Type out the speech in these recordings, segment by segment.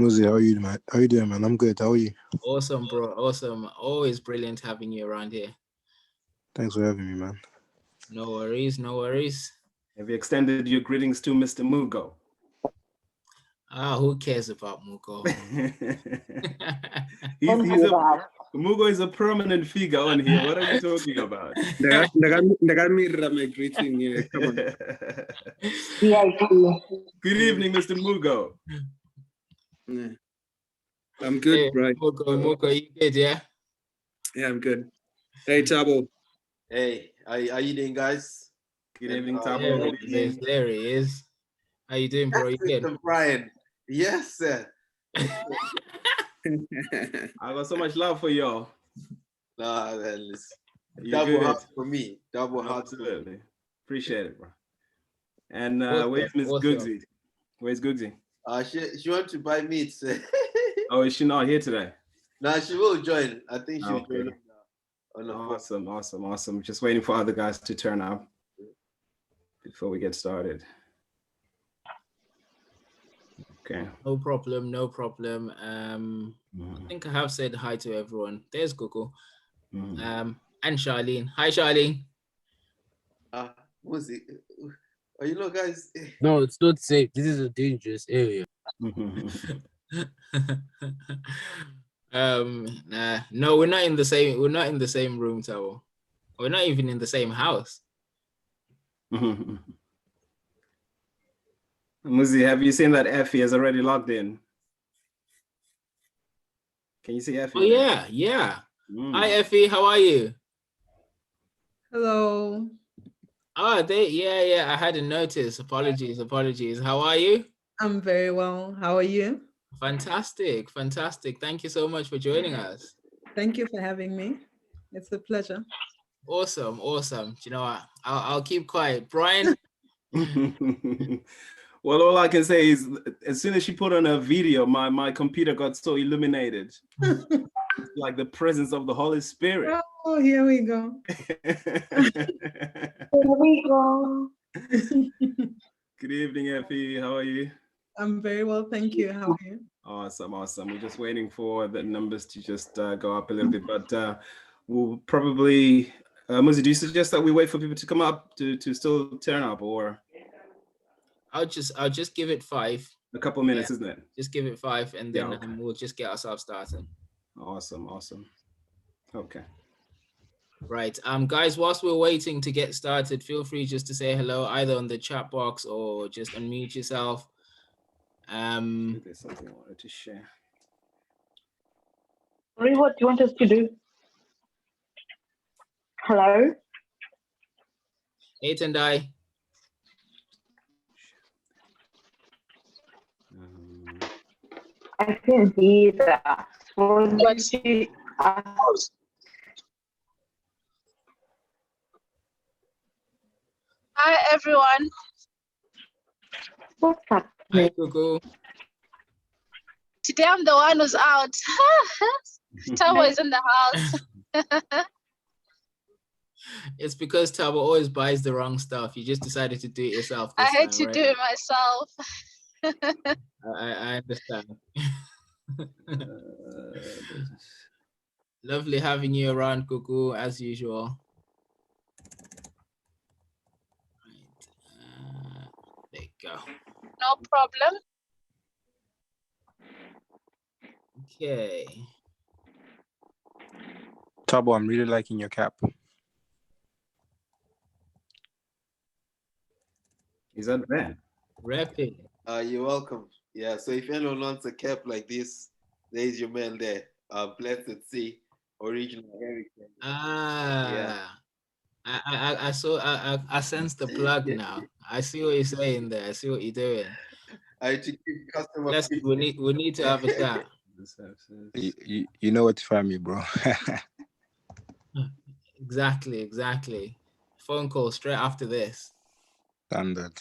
Muzi, how are you, man? How you doing, man? I'm good. How are you? Awesome, bro. Awesome. Always brilliant having you around here. Thanks for having me, man. No worries, no worries. Have you extended your greetings to Mr. Mugo? Who cares about Mugo? Mugo is a permanent figure on here. What are you talking about? My greeting here. Come on. Good evening, Mr. Mugo. Yeah. I'm good, Hey, right? Mugo, you good, yeah? Yeah, I'm good. Hey, Tabo. Hey, how you doing, guys? Good evening, Tabo. There he is. How you doing, bro? You good? Mr. Brian. Yes, sir. I got so much love for y'all. Nah, man, it's You double good? heart for me. Double heart. Absolutely. Appreciate it, bro. And Awesome, where's Miss awesome. Googsy? Where's Googsy? She want to buy meat. Oh, is she not here today? Nah, she will join. I think she'll Okay. join on the phone. Awesome. Just waiting for other guys to turn up before we get started. Okay. No problem. I think I have said hi to everyone. There's Coco. And Charlene. Hi, Charlene. What's it? Oh, you know, guys. No, it's not safe. This is a dangerous area. No, we're not in the same room, Tao. We're not even in the same house. Muzi, have you seen that Effie is already logged in? Can you see Effie? Oh yeah. Hi Effie, how are you? Hello. Yeah. I hadn't noticed. Apologies. How are you? I'm very well. How are you? Fantastic. Thank you so much for joining us. Thank you for having me. It's a pleasure. Awesome. Do you know what? I'll keep quiet. Brian? Well, all I can say is as soon as she put on a video, my computer got so illuminated. Like the presence of the Holy Spirit. Oh, here we go. Good evening, Effie. How are you? I'm very well, thank you. How are you? Awesome. We're just waiting for the numbers to just go up a little bit, but we'll probably, Muzi, do you suggest that we wait for people to come up to still turn up, or? I'll just give it 5. A couple minutes, isn't it? Just give it 5, and then okay. we'll just get ourselves started. Awesome. Okay. Right. Guys, whilst we're waiting to get started, feel free just to say hello either on the chat box or just unmute yourself. There's something I wanted to share. Sorry, what do you want us to do? Hello? 8 and I. I can hear that. What she asked. Hi, everyone. What's up? Hi, Coco. Today I'm the one who's out. Tabo is in the house. It's because Tabo always buys the wrong stuff. You just decided to do it yourself. I had to do it myself. I understand. Lovely having you around, Cuckoo, as usual. Right. There you go. No problem. Okay. Tabo, I'm really liking your cap. Is that Ben? Rapid. You're welcome. Yeah, so if anyone wants a cap like this, there's your man there. Blessed see original heritage. Yeah. I saw. I sense the plug now. I see what you're saying there. I see what you're doing. I to keep customer. We need to have a chat. You know what to find me, bro. Exactly. Phone call straight after this. Standard.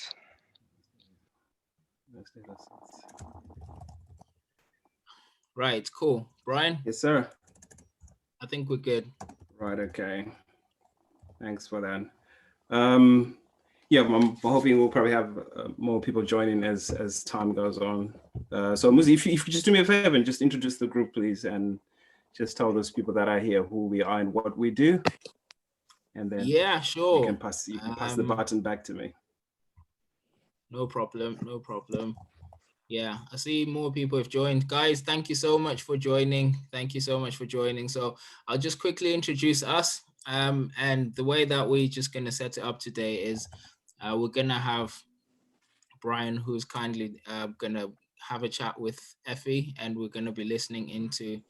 Right, cool. Brian? Yes, sir. I think we're good. Right, okay. Thanks for that. Yeah, I'm hoping we'll probably have more people joining as time goes on. So Muzi, if you just do me a favor and just introduce the group, please, and just tell those people that are here who we are and what we do, and then Yeah, sure. you can pass the baton back to me. No problem, no problem. Yeah, I see more people have joined. Guys, thank you so much for joining. Thank you so much for joining. So I'll just quickly introduce us. And the way that we're just going to set it up today is we're going to have Brian, who's kindly going to have a chat with Effie, and we're going to be listening into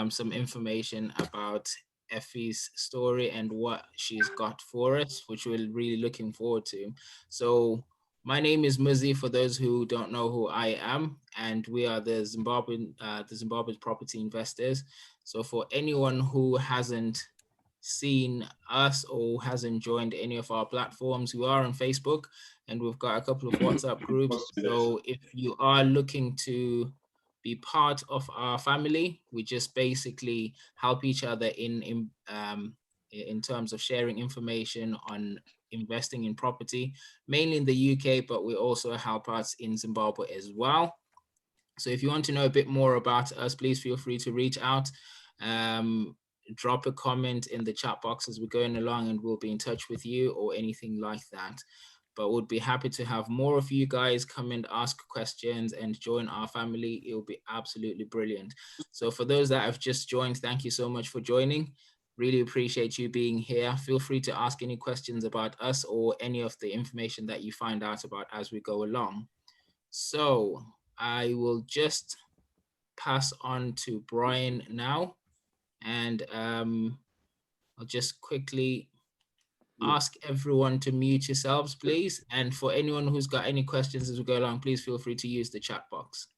some information about Effie's story and what she's got for us, which we're really looking forward to. So my name is Muzi, for those who don't know who I am, and we are the Zimbabwe Property Investors. So for anyone who hasn't seen us or hasn't joined any of our platforms, we are on Facebook, and we've got a couple of WhatsApp groups. So if you are looking to be part of our family, we just basically help each other in terms of sharing information on investing in property, mainly in the UK, but we also help us in Zimbabwe as well. So if you want to know a bit more about us, please feel free to reach out. Drop a comment in the chat box as we're going along, and we'll be in touch with you or anything like that. But we'd be happy to have more of you guys come and ask questions and join our family. It'll be absolutely brilliant. So for those that have just joined, thank you so much for joining. Really appreciate you being here. Feel free to ask any questions about us or any of the information that you find out about as we go along. So I will just pass on to Brian now, and I'll just quickly ask everyone to mute yourselves, please. And for anyone who's got any questions as we go along, please feel free to use the chat box.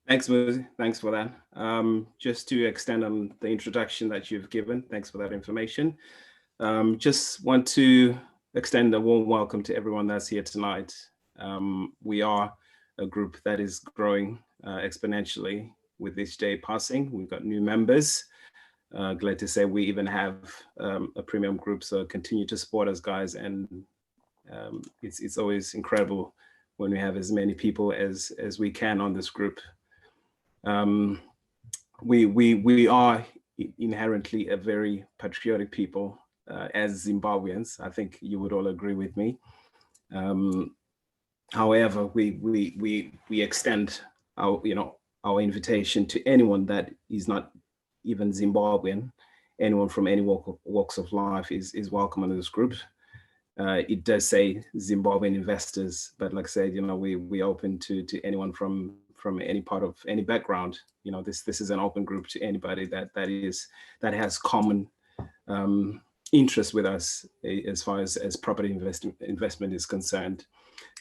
Thanks, Muzi. Thanks for that. Just to extend on the introduction that you've given, thanks for that information. Just want to extend a warm welcome to everyone that's here tonight. We are a group that is growing exponentially with each day passing. We've got new members. Glad to say we even have a premium group, so continue to support us, guys. And it's always incredible when we have as many people as we can on this group. We are inherently a very patriotic people as Zimbabweans. I think you would all agree with me. However, we extend our invitation to anyone that is not even Zimbabwean. Anyone from any walks of life is welcome in this group. It does say Zimbabwean investors, but like I said, we open to anyone from any part of any background. This is an open group to anybody that has common interest with us as far as property investment is concerned.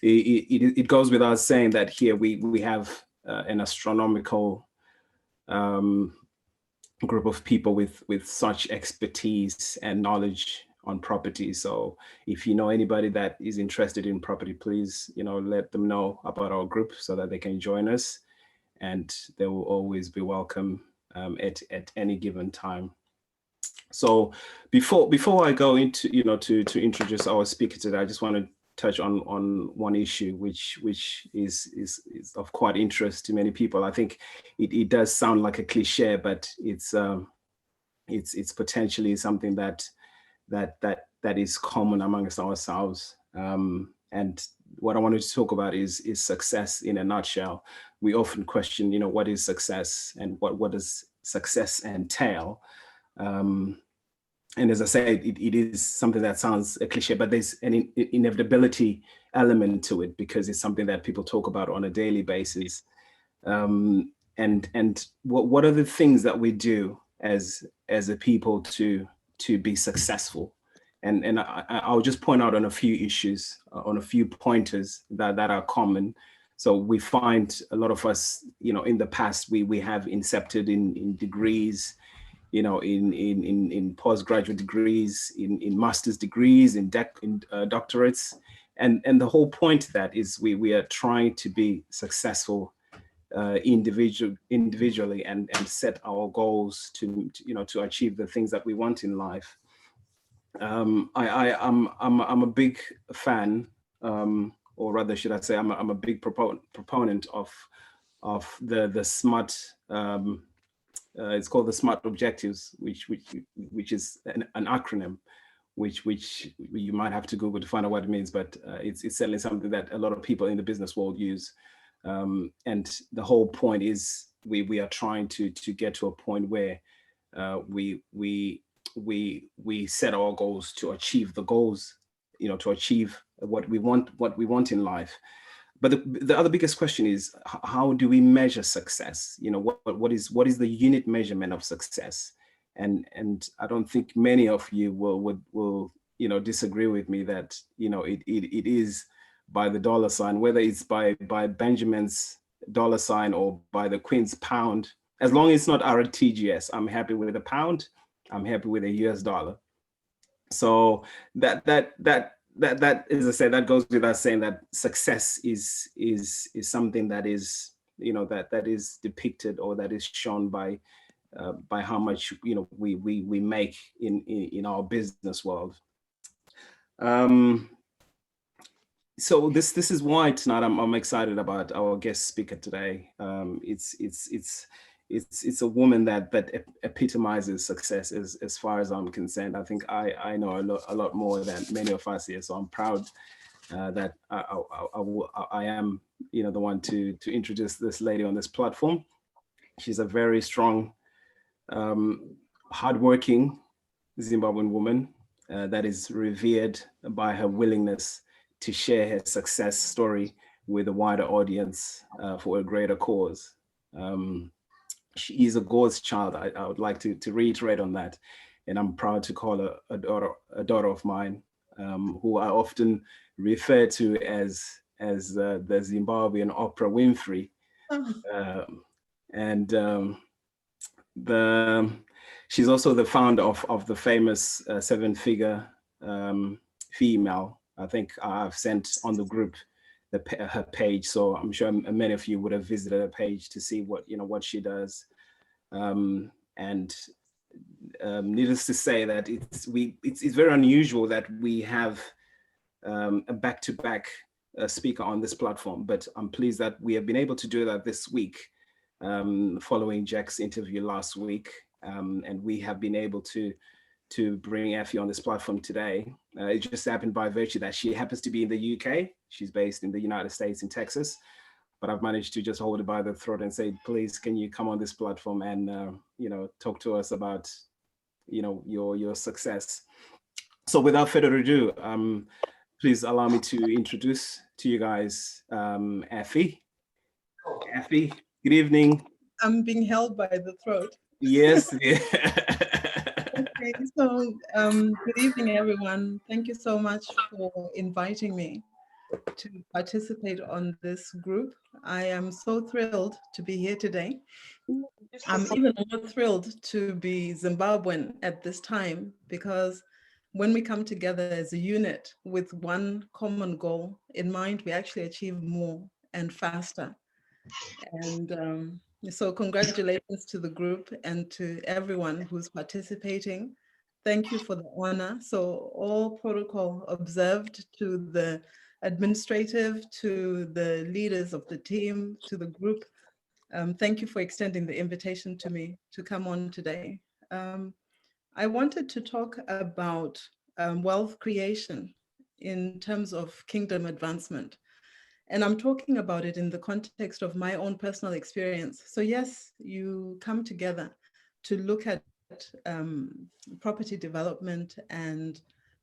It goes without saying that here we have an astronomical group of people with such expertise and knowledge on property. So if you know anybody that is interested in property, please let them know about our group so that they can join us, and they will always be welcome at any given time. So before I go into to introduce our speaker today, I just want to touch on one issue which is of quite interest to many people. I think it does sound like a cliche, but it's potentially something that is common amongst ourselves. And what I wanted to talk about is success in a nutshell. We often question, what is success and what does success entail? And as I said, it is something that sounds a cliche, but there's an inevitability element to it because it's something that people talk about on a daily basis. And what are the things that we do as a people to be successful? And I'll just point out on a few issues, on a few pointers that are common. So we find a lot of us, in the past, we have incepted in degrees, in postgraduate degrees, in master's degrees, in doctorates. And the whole point of that is we are trying to be successful individually and set our goals to achieve the things that we want in life. I'm a big fan, or rather, should I say, I'm a big proponent of the SMART. It's called the SMART objectives, which is an acronym, which you might have to Google to find out what it means, but it's certainly something that a lot of people in the business world use. And the whole point is we are trying to get to a point where we set our goals to achieve the goals, to achieve what we want in life. But the other biggest question is, how do we measure success? What is the unit measurement of success? And I don't think many of you will disagree with me that it is by the dollar sign, whether it's by Benjamin's dollar sign or by the Queen's pound. As long as it's not RTGS, I'm happy with a pound. I'm happy with a US dollar. So that as I said, that goes without saying that success is something that is that is depicted, or that is shown by how much we make in our business world. So this is why tonight I'm excited about our guest speaker today. It's a woman that epitomizes success as far as I'm concerned. I think I know a lot more than many of us here. So I'm proud that I am the one to introduce this lady on this platform. She's a very strong, hardworking Zimbabwean woman that is revered by her willingness to share her success story with a wider audience for a greater cause. She is a God's child. I would like to reiterate on that. And I'm proud to call her a daughter of mine, who I often refer to as the Zimbabwean Oprah Winfrey. She's also the founder of the famous 7-figure female. I think I've sent on the group her page, so I'm sure many of you would have visited her page to see what she does. Needless to say that it's very unusual that we have a back-to-back speaker on this platform, but I'm pleased that we have been able to do that this week, following Jack's interview last week, and we have been able to bring Effie on this platform today. It just happened by virtue that she happens to be in the UK. She's based in the United States in Texas, but I've managed to just hold it by the throat and say, please, can you come on this platform and talk to us about your success. So without further ado, please allow me to introduce to you guys Effie. Effie, good evening. I'm being held by the throat. Yes. Okay, so good evening, everyone. Thank you so much for inviting me to participate on this group. I am so thrilled to be here today. I'm even more thrilled to be Zimbabwean at this time, because when we come together as a unit with one common goal in mind, we actually achieve more and faster. And so congratulations to the group and to everyone who's participating. Thank you for the honor. So all protocol observed, to the administrative, to the leaders of the team, to the group. Thank you for extending the invitation to me to come on today. I wanted to talk about wealth creation in terms of kingdom advancement. And I'm talking about it in the context of my own personal experience. So yes, you come together to look at property development and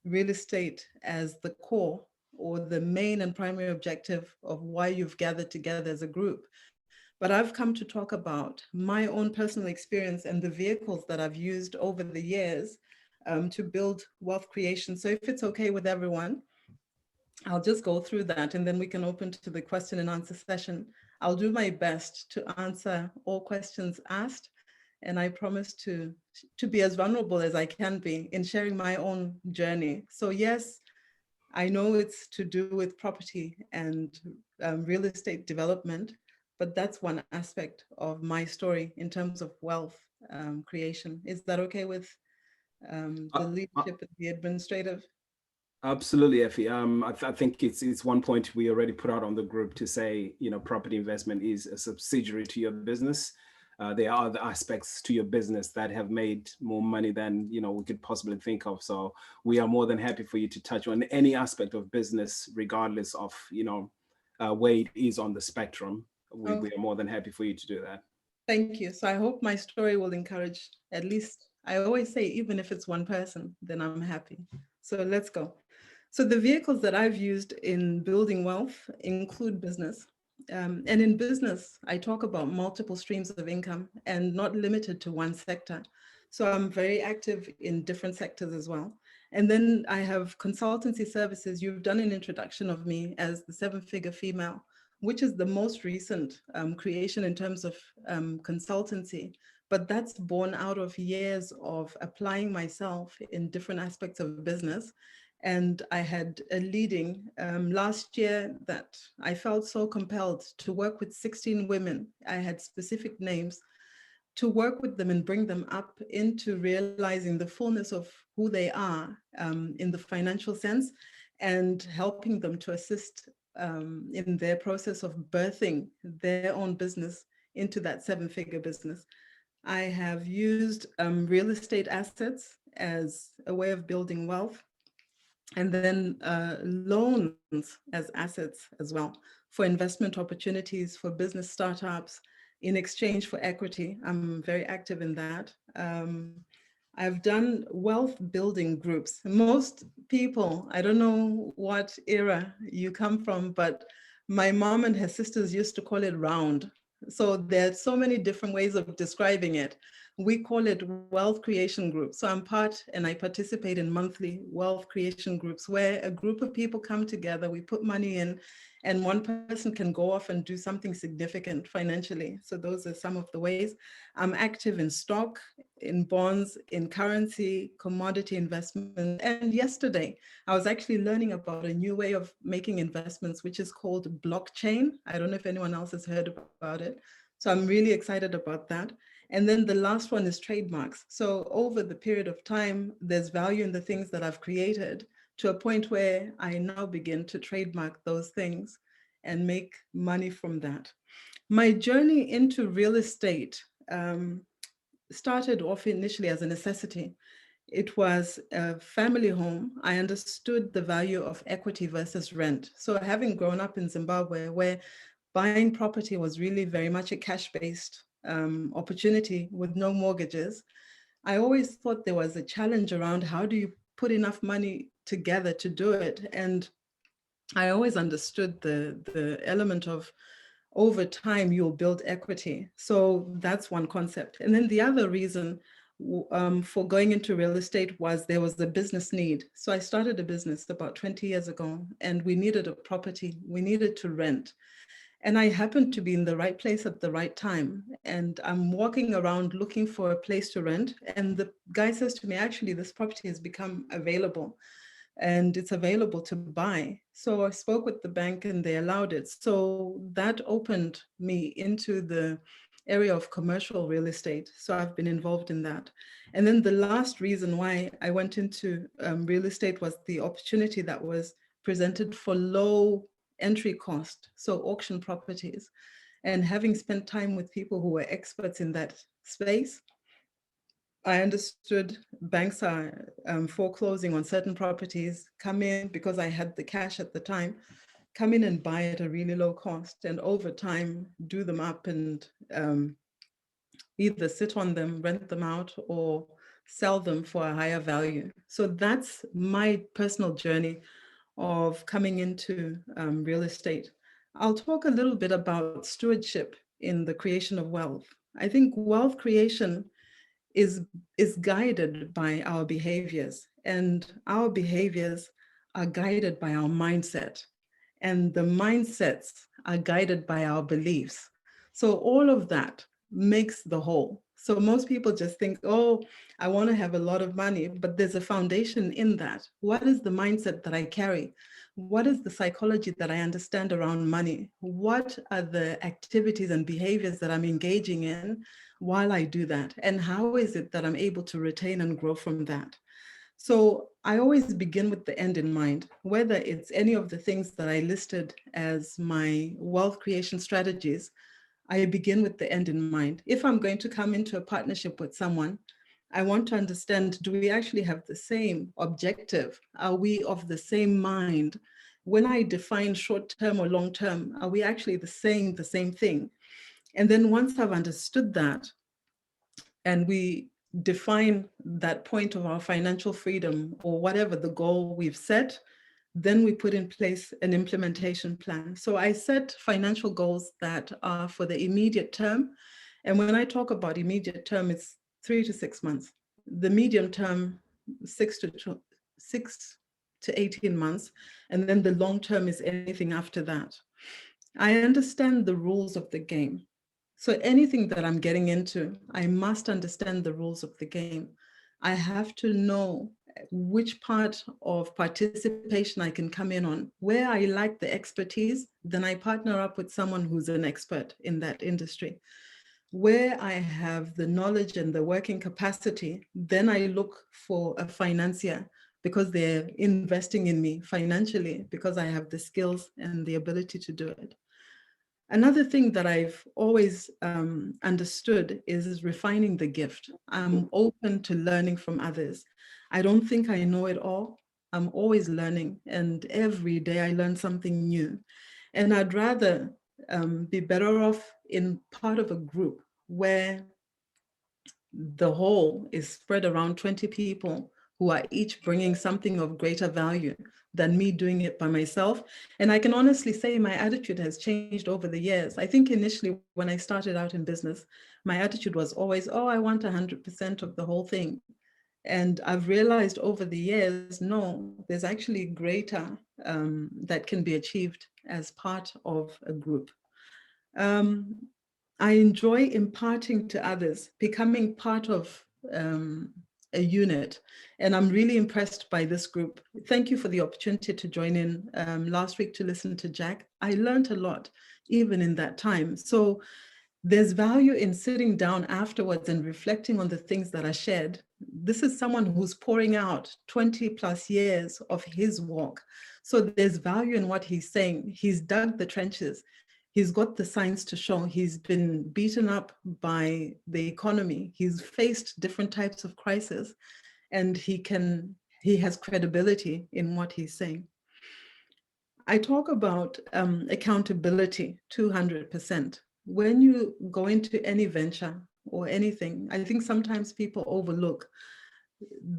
real estate as the core, or the main and primary objective of why you've gathered together as a group. But I've come to talk about my own personal experience and the vehicles that I've used over the years to build wealth creation. So if it's okay with everyone, I'll just go through that, and then we can open to the question and answer session. I'll do my best to answer all questions asked, and I promise to be as vulnerable as I can be in sharing my own journey. So yes, I know it's to do with property and real estate development, but that's one aspect of my story in terms of wealth creation. Is that okay with the leadership and the administrative. Absolutely, Effie. I think it's one point we already put out on the group to say, property investment is a subsidiary to your business. There are other aspects to your business that have made more money than we could possibly think of. So we are more than happy for you to touch on any aspect of business, regardless of where it is on the spectrum. We are more than happy for you to do that. Thank you. So I hope my story will encourage at least, I always say, even if it's one person, then I'm happy. So let's go. So the vehicles that I've used in building wealth include business. And in business, I talk about multiple streams of income and not limited to one sector. So I'm very active in different sectors as well. And then I have consultancy services. You've done an introduction of me as the 7-figure female, which is the most recent creation in terms of consultancy. But that's born out of years of applying myself in different aspects of business. And I had a leading last year that I felt so compelled to work with 16 women. I had specific names to work with them and bring them up into realizing the fullness of who they are in the financial sense, and helping them to assist in their process of birthing their own business into that 7-figure business. I have used real estate assets as a way of building wealth, and then loans as assets as well for investment opportunities, for business startups, in exchange for equity. I'm very active in that. I've done wealth building groups. Most people, I don't know what era you come from, but my mom and her sisters used to call it round. So there's so many different ways of describing it. We call it wealth creation groups. So I'm part and I participate in monthly wealth creation groups where a group of people come together, we put money in, and one person can go off and do something significant financially. So those are some of the ways. I'm active in stock, in bonds, in currency, commodity investment. And yesterday, I was actually learning about a new way of making investments, which is called blockchain. I don't know if anyone else has heard about it. So I'm really excited about that. And then the last one is trademarks. So over the period of time, there's value in the things that I've created to a point where I now begin to trademark those things and make money from that. My journey into real estate started off initially as a necessity. It was a family home. I understood the value of equity versus rent. So having grown up in Zimbabwe, where buying property was really very much a cash-based opportunity with no mortgages, I always thought there was a challenge around how do you put enough money together to do it. And I always understood the element of over time you'll build equity. So that's one concept. And then the other reason for going into real estate was there was a business need. So I started a business about 20 years ago, and we needed a property. We needed to rent. And I happened to be in the right place at the right time. And I'm walking around looking for a place to rent. And the guy says to me, actually, this property has become available and it's available to buy. So I spoke with the bank and they allowed it. So that opened me into the area of commercial real estate. So I've been involved in that. And then the last reason why I went into real estate was the opportunity that was presented for low entry cost, so auction properties. And having spent time with people who were experts in that space, I understood banks are foreclosing on certain properties, come in because I had the cash at the time, come in and buy at a really low cost, and over time do them up and either sit on them, rent them out, or sell them for a higher value. So that's my personal journey of coming into real estate. I'll talk a little bit about stewardship in the creation of wealth. I think wealth creation is guided by our behaviors, and our behaviors are guided by our mindset, and the mindsets are guided by our beliefs. So all of that makes the whole. So most people just think, oh, I want to have a lot of money, but there's a foundation in that. What is the mindset that I carry? What is the psychology that I understand around money? What are the activities and behaviors that I'm engaging in while I do that? And how is it that I'm able to retain and grow from that? So I always begin with the end in mind, whether it's any of the things that I listed as my wealth creation strategies. I begin with the end in mind. If I'm going to come into a partnership with someone, I want to understand, do we actually have the same objective? Are we of the same mind? When I define short-term or long-term, are we actually the same thing? And then once I've understood that, and we define that point of our financial freedom or whatever the goal we've set, then we put in place an implementation plan. So I set financial goals that are for the immediate term. And when I talk about immediate term, it's 3 to 6 months. The medium term, 6 to 18 months. And then the long term is anything after that. I understand the rules of the game. So anything that I'm getting into, I must understand the rules of the game. I have to know which part of participation I can come in on. Where I lack the expertise, then I partner up with someone who's an expert in that industry. Where I have the knowledge and the working capacity, then I look for a financier because they're investing in me financially because I have the skills and the ability to do it. Another thing that I've always understood is refining the gift. I'm open to learning from others. I don't think I know it all. I'm always learning, and every day I learn something new. And I'd rather be better off in part of a group where the whole is spread around 20 people who are each bringing something of greater value than me doing it by myself. And I can honestly say my attitude has changed over the years. I think initially when I started out in business, my attitude was always, oh, I want 100% of the whole thing. And I've realized over the years, no, there's actually greater that can be achieved as part of a group. I enjoy imparting to others, becoming part of a unit. And I'm really impressed by this group. Thank you for the opportunity to join in last week to listen to Jack. I learned a lot, even in that time. So there's value in sitting down afterwards and reflecting on the things that are shared. This is someone who's pouring out 20 plus years of his walk. So there's value in what he's saying. He's dug the trenches. He's got the signs to show. He's been beaten up by the economy. He's faced different types of crisis, and he has credibility in what he's saying. I talk about accountability 200%. When you go into any venture or anything, I think sometimes people overlook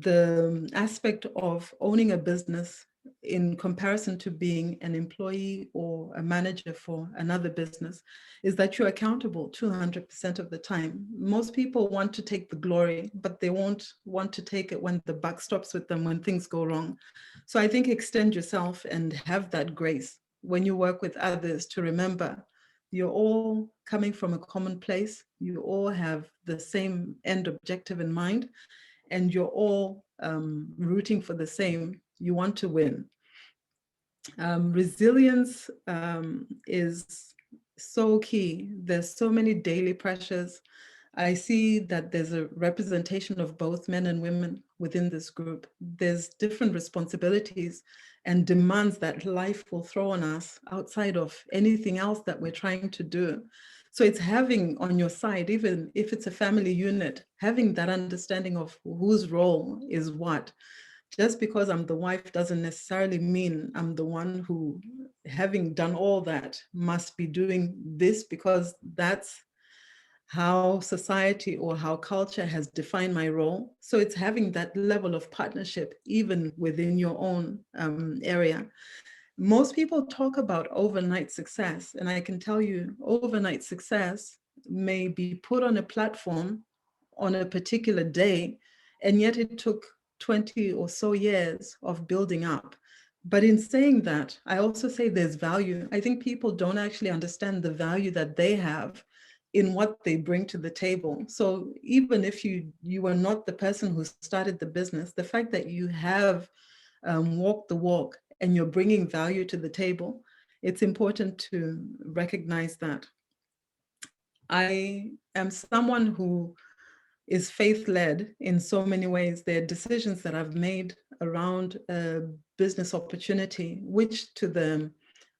the aspect of owning a business in comparison to being an employee or a manager for another business, is that you're accountable 200% of the time. Most people want to take the glory, but they won't want to take it when the buck stops with them, when things go wrong. So I think extend yourself and have that grace when you work with others to remember you're all coming from a common place. You all have the same end objective in mind, and you're all rooting for the same. You want to win. Resilience is so key. There's so many daily pressures. I see that there's a representation of both men and women within this group. There's different responsibilities and demands that life will throw on us outside of anything else that we're trying to do. So it's having on your side, even if it's a family unit, having that understanding of whose role is what. Just because I'm the wife doesn't necessarily mean I'm the one who, having done all that, must be doing this, because that's how society or how culture has defined my role. So it's having that level of partnership, even within your own area. Most people talk about overnight success, and I can tell you overnight success may be put on a platform on a particular day, and yet it took 20 or so years of building up. But in saying that, I also say there's value. I think people don't actually understand the value that they have in what they bring to the table. So even if you were not the person who started the business, the fact that you have walked the walk and you're bringing value to the table, it's important to recognize that. I am someone who is faith-led in so many ways. There are decisions that I've made around a business opportunity, which to the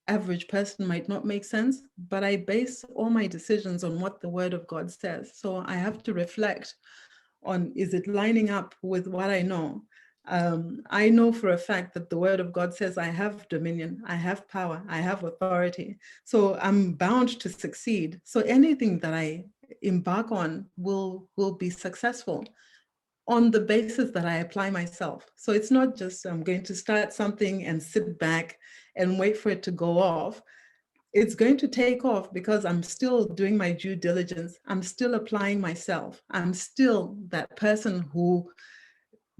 average person might not make sense, but I base all my decisions on what the Word of God says. So I have to reflect on, is it lining up with what I know? I know for a fact that the Word of God says I have dominion, I have power, I have authority. So I'm bound to succeed. So anything that I embark on will be successful on the basis that I apply myself. So it's not just I'm going to start something and sit back and wait for it to go off. It's going to take off because I'm still doing my due diligence. I'm still applying myself. I'm still that person who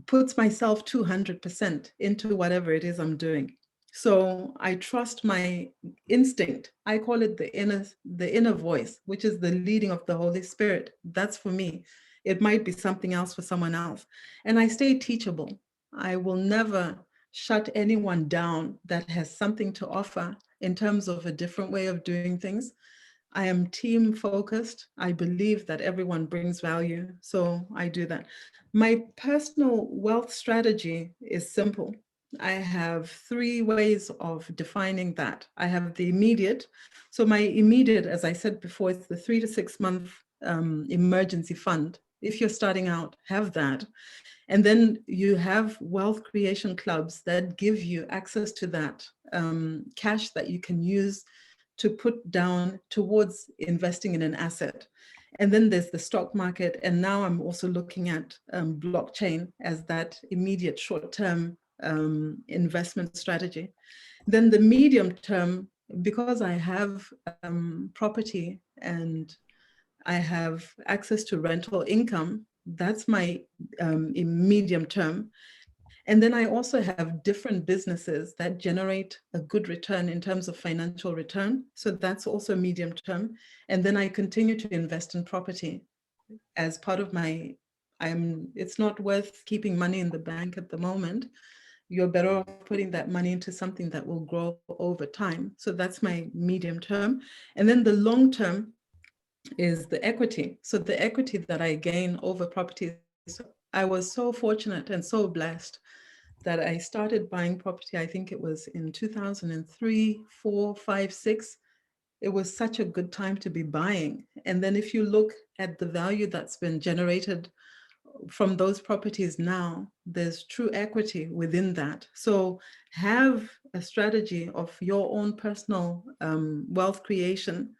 puts myself 200% into whatever it is I'm doing. So I trust my instinct. I call it the inner voice, which is the leading of the Holy Spirit. That's for me. It might be something else for someone else. And I stay teachable. I will never shut anyone down that has something to offer in terms of a different way of doing things. I am team focused. I believe that everyone brings value. So I do that. My personal wealth strategy is simple. I have 3 ways of defining that. I have the immediate. So my immediate, as I said before, it's the 3 to 6 month emergency fund. If you're starting out, have that. And then you have wealth creation clubs that give you access to that cash that you can use to put down towards investing in an asset. And then there's the stock market. And now I'm also looking at blockchain as that immediate short-term investment strategy. Then the medium term, because I have property and I have access to rental income, that's my medium term. And then I also have different businesses that generate a good return in terms of financial return. So that's also medium term. And then I continue to invest in property as part of my, it's not worth keeping money in the bank at the moment. You're better off putting that money into something that will grow over time. So that's my medium term. And then the long term is the equity. So the equity that I gain over properties. I was so fortunate and so blessed that I started buying property. I think it was in 2003, 4, 5, 6. It was such a good time to be buying. And then if you look at the value that's been generated from those properties now, there's true equity within that. So have a strategy of your own personal wealth creation.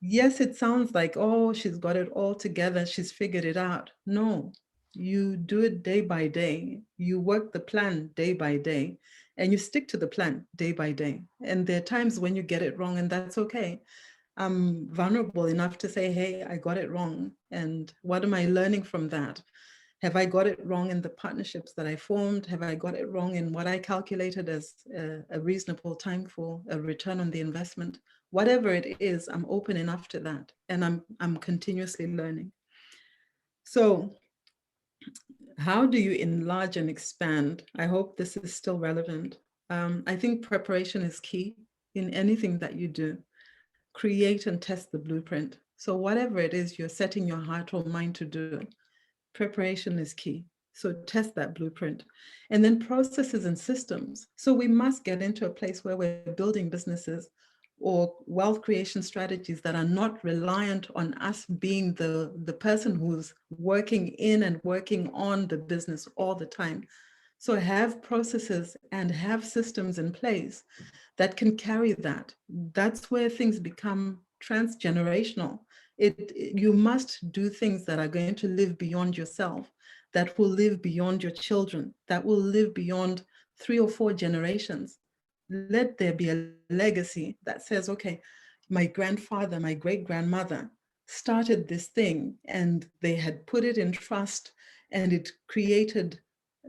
Yes, it sounds like, oh, she's got it all together, she's figured it out. No, you do it day by day. You work the plan day by day, and you stick to the plan day by day. And there are times when you get it wrong, and that's okay. I'm vulnerable enough to say, hey, I got it wrong. And what am I learning from that? Have I got it wrong in the partnerships that I formed? Have I got it wrong in what I calculated as a reasonable time for a return on the investment? Whatever it is, I'm open enough to that. And I'm continuously learning. So how do you enlarge and expand? I hope this is still relevant. I think preparation is key in anything that you do. Create and test the blueprint. So whatever it is you're setting your heart or mind to do, preparation is key. So test that blueprint. And then processes and systems. So we must get into a place where we're building businesses or wealth creation strategies that are not reliant on us being the person who's working in and working on the business all the time. So have processes and have systems in place that can carry that. That's where things become transgenerational. You must do things that are going to live beyond yourself, that will live beyond your children, that will live beyond 3 or 4 generations. Let there be a legacy that says, okay, my grandfather, my great-grandmother started this thing and they had put it in trust and it created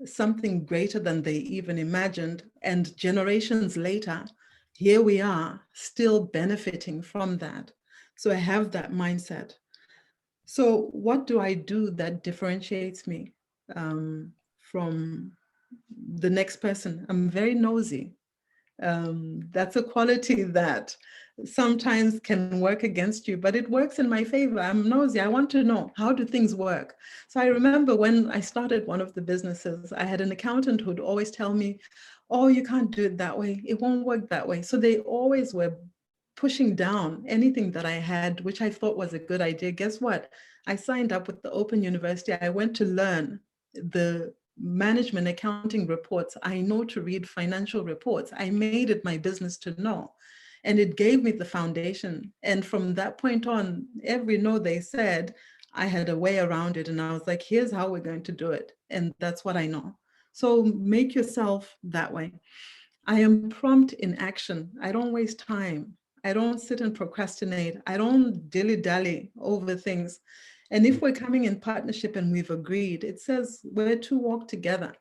something greater than they even imagined. And generations later, here we are still benefiting from that. So I have that mindset. So what do I do that differentiates me from the next person? I'm very nosy. That's a quality that sometimes can work against you, but it works in my favor. I'm nosy. I want to know, how do things work? So I remember when I started one of the businesses, I had an accountant who'd always tell me, oh, you can't do it that way. It won't work that way. So they always were pushing down anything that I had, which I thought was a good idea. Guess what? I signed up with the Open University. I went to learn the management accounting reports. I know to read financial reports. I made it my business to know. And it gave me the foundation. And from that point on, every no they said, I had a way around it. And I was like, here's how we're going to do it. And that's what I know. So make yourself that way. I am prompt in action. I don't waste time. I don't sit and procrastinate. I don't dilly-dally over things. And if we're coming in partnership and we've agreed, it says we're to walk together.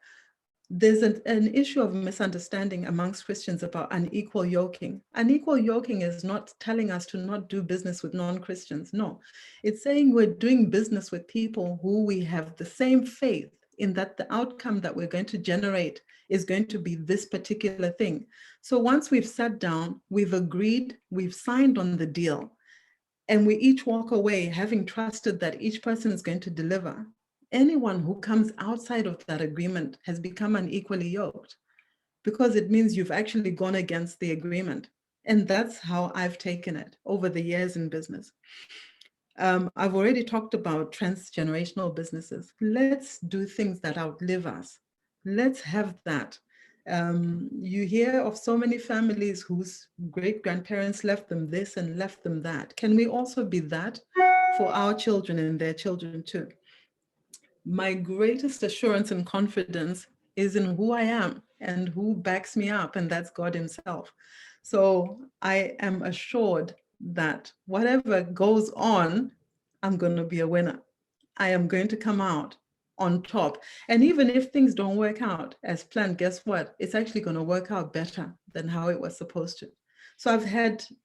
There's an issue of misunderstanding amongst Christians about unequal yoking. Unequal yoking is not telling us to not do business with non-Christians. No, it's saying we're doing business with people who we have the same faith in, that the outcome that we're going to generate is going to be this particular thing. So once we've sat down, we've agreed, we've signed on the deal, and we each walk away having trusted that each person is going to deliver. Anyone who comes outside of that agreement has become unequally yoked, because it means you've actually gone against the agreement. And that's how I've taken it over the years in business. I've already talked about transgenerational businesses. Let's do things that outlive us. Let's have that. You hear of so many families whose great-grandparents left them this and left them that. Can we also be that for our children and their children too? My greatest assurance and confidence is in who I am and who backs me up, and that's God himself. So I am assured that whatever goes on, I'm going to be a winner. I am going to come out on top. And even if things don't work out as planned, guess what? It's actually going to work out better than how it was supposed to. So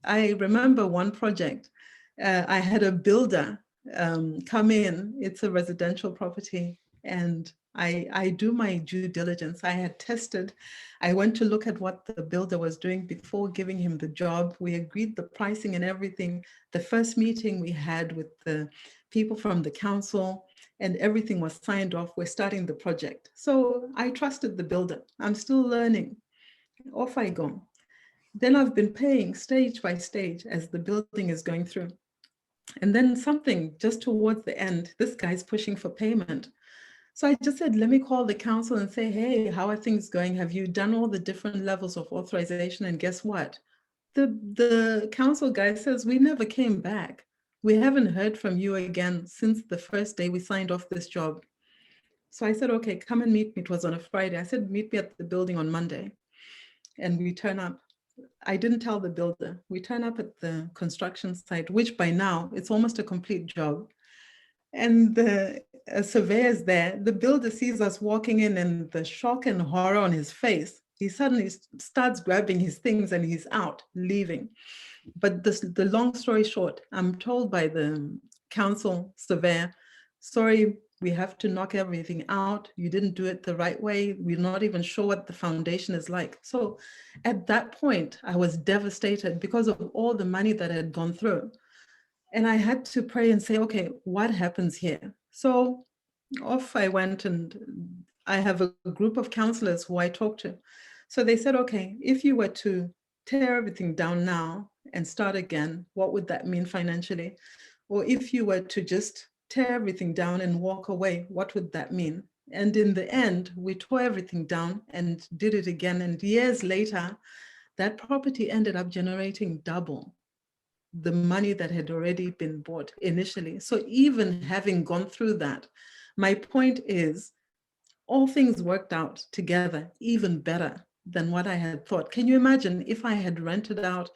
I remember one project, I had a builder come in. It's a residential property, and I do my due diligence. I had tested. I went to look at what the builder was doing before giving him the job. We agreed the pricing and everything. The first meeting we had with the people from the council, and everything was signed off. We're starting the project. So I trusted the builder. I'm still learning. Off I go. Then I've been paying stage by stage as the building is going through. And then something just towards the end, this guy's pushing for payment. So I just said, let me call the council and say, hey, how are things going? Have you done all the different levels of authorization? And guess what? The council guy says, we never came back. We haven't heard from you again since the first day we signed off this job. So I said, okay, come and meet me. It was on a Friday. I said, meet me at the building on Monday. And we turn up. I didn't tell the builder. We turn up at the construction site, which by now it's almost a complete job. And the surveyor's there. The builder sees us walking in, and the shock and horror on his face, he suddenly starts grabbing his things and he's out, leaving. But the long story short, I'm told by the council surveyor, sorry, we have to knock everything out. You didn't do it the right way. We're not even sure what the foundation is like. So at that point, I was devastated because of all the money that had gone through. And I had to pray and say, okay, what happens here? So off I went, and I have a group of counselors who I talk to. So they said, okay, if you were to tear everything down now and start again, what would that mean financially? Or if you were to just tear everything down and walk away, what would that mean? And in the end, we tore everything down and did it again. And years later, that property ended up generating double the money that had already been bought initially. So even having gone through that, my point is, all things worked out together even better than what I had thought. Can you imagine if I had rented out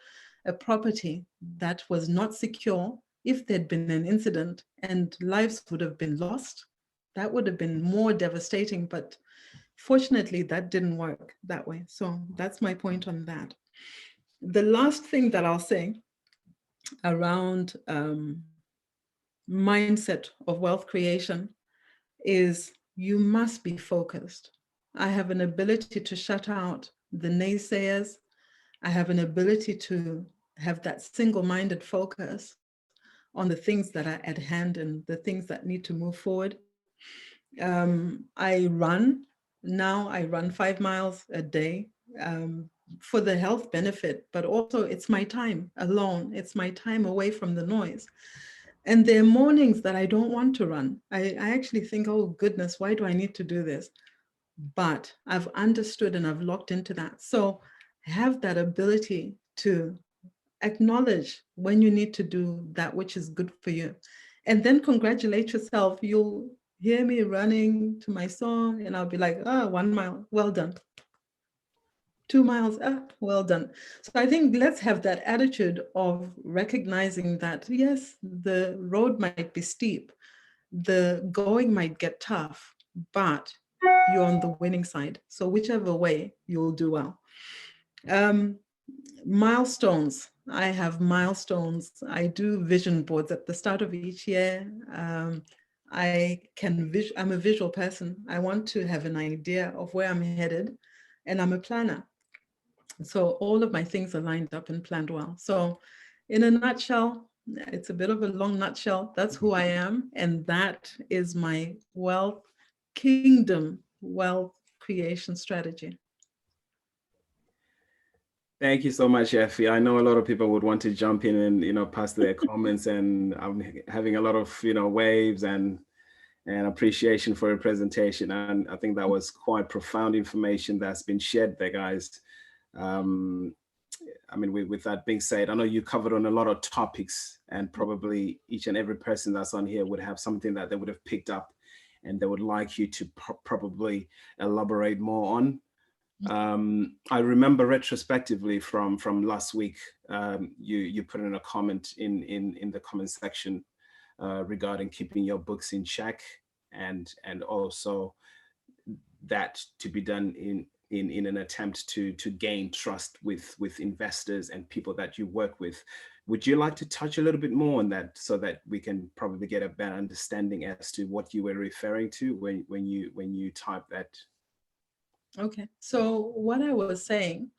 a property that was not secure, if there'd been an incident and lives would have been lost? That would have been more devastating, but fortunately that didn't work that way. So that's my point on that. The last thing that I'll say around mindset of wealth creation is you must be focused. I have an ability to shut out the naysayers, I have an ability to have that single-minded focus on the things that are at hand and the things that need to move forward. I run. Now I run 5 miles a day for the health benefit, but also it's my time alone. It's my time away from the noise. And there are mornings that I don't want to run. I actually think, oh goodness, why do I need to do this? But I've understood and I've locked into that. So have that ability to acknowledge when you need to do that which is good for you. And then congratulate yourself. You'll hear me running to my song and I'll be like, 1 mile, well done. 2 miles, well done. So I think let's have that attitude of recognizing that, yes, the road might be steep, the going might get tough, but you're on the winning side. So whichever way, you'll do well. Milestones. I have milestones. I do vision boards at the start of each year. I'm a visual person. I want to have an idea of where I'm headed, and I'm a planner. So all of my things are lined up and planned well. So in a nutshell, it's a bit of a long nutshell. That's who I am. And that is my wealth creation strategy. Thank you so much, Effie. I know a lot of people would want to jump in and, pass their comments, and I'm having a lot of, waves and appreciation for your presentation. And I think that was quite profound information that's been shared there, guys. With that being said, I know you covered on a lot of topics, and probably each and every person that's on here would have something that they would have picked up and they would like you to probably elaborate more on. I remember retrospectively from last week, you put in a comment in the comment section regarding keeping your books in check, and also that to be done in an attempt to gain trust with investors and people that you work with. Would you like to touch a little bit more on that, so that we can probably get a better understanding as to what you were referring to when you type that? Okay, so what I was saying,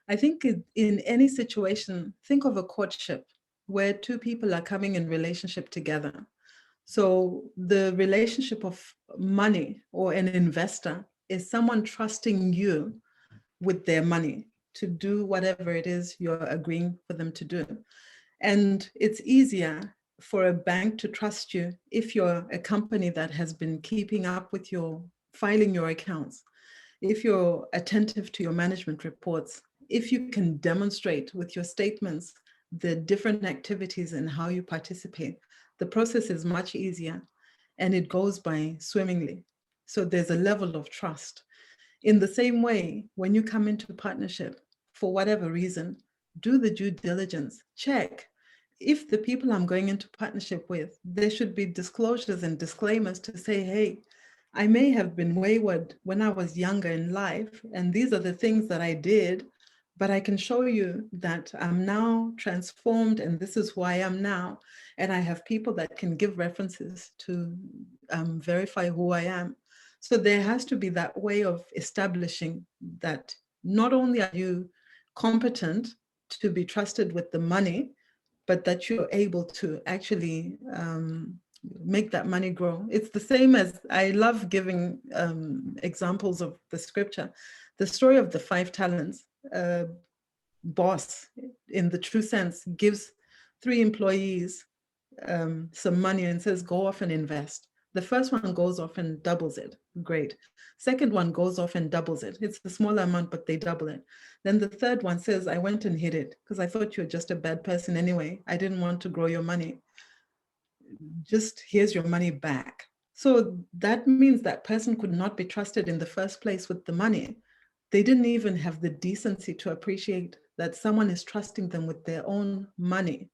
I think in any situation, think of a courtship where two people are coming in relationship together. So the relationship of money or an investor is someone trusting you with their money to do whatever it is you're agreeing for them to do. And it's easier for a bank to trust you if you're a company that has been keeping up with filing your accounts, if you're attentive to your management reports, if you can demonstrate with your statements the different activities and how you participate, the process is much easier and it goes by swimmingly. So there's a level of trust. In the same way, when you come into partnership, for whatever reason, do the due diligence, check. If the people I'm going into partnership with, there should be disclosures and disclaimers to say, hey, I may have been wayward when I was younger in life, and these are the things that I did, but I can show you that I'm now transformed and this is who I am now. And I have people that can give references to verify who I am. So there has to be that way of establishing that not only are you competent to be trusted with the money, but that you're able to actually make that money grow. It's the same as, I love giving examples of the scripture. The story of the 5 talents. Boss, in the true sense, gives 3 employees some money and says, go off and invest. The first one goes off and doubles it. Great. Second one goes off and doubles it. It's a smaller amount, but they double it. Then the third one says, I went and hid it because I thought you were just a bad person anyway. I didn't want to grow your money. Just here's your money back. So that means that person could not be trusted in the first place with the money. They didn't even have the decency to appreciate that someone is trusting them with their own money.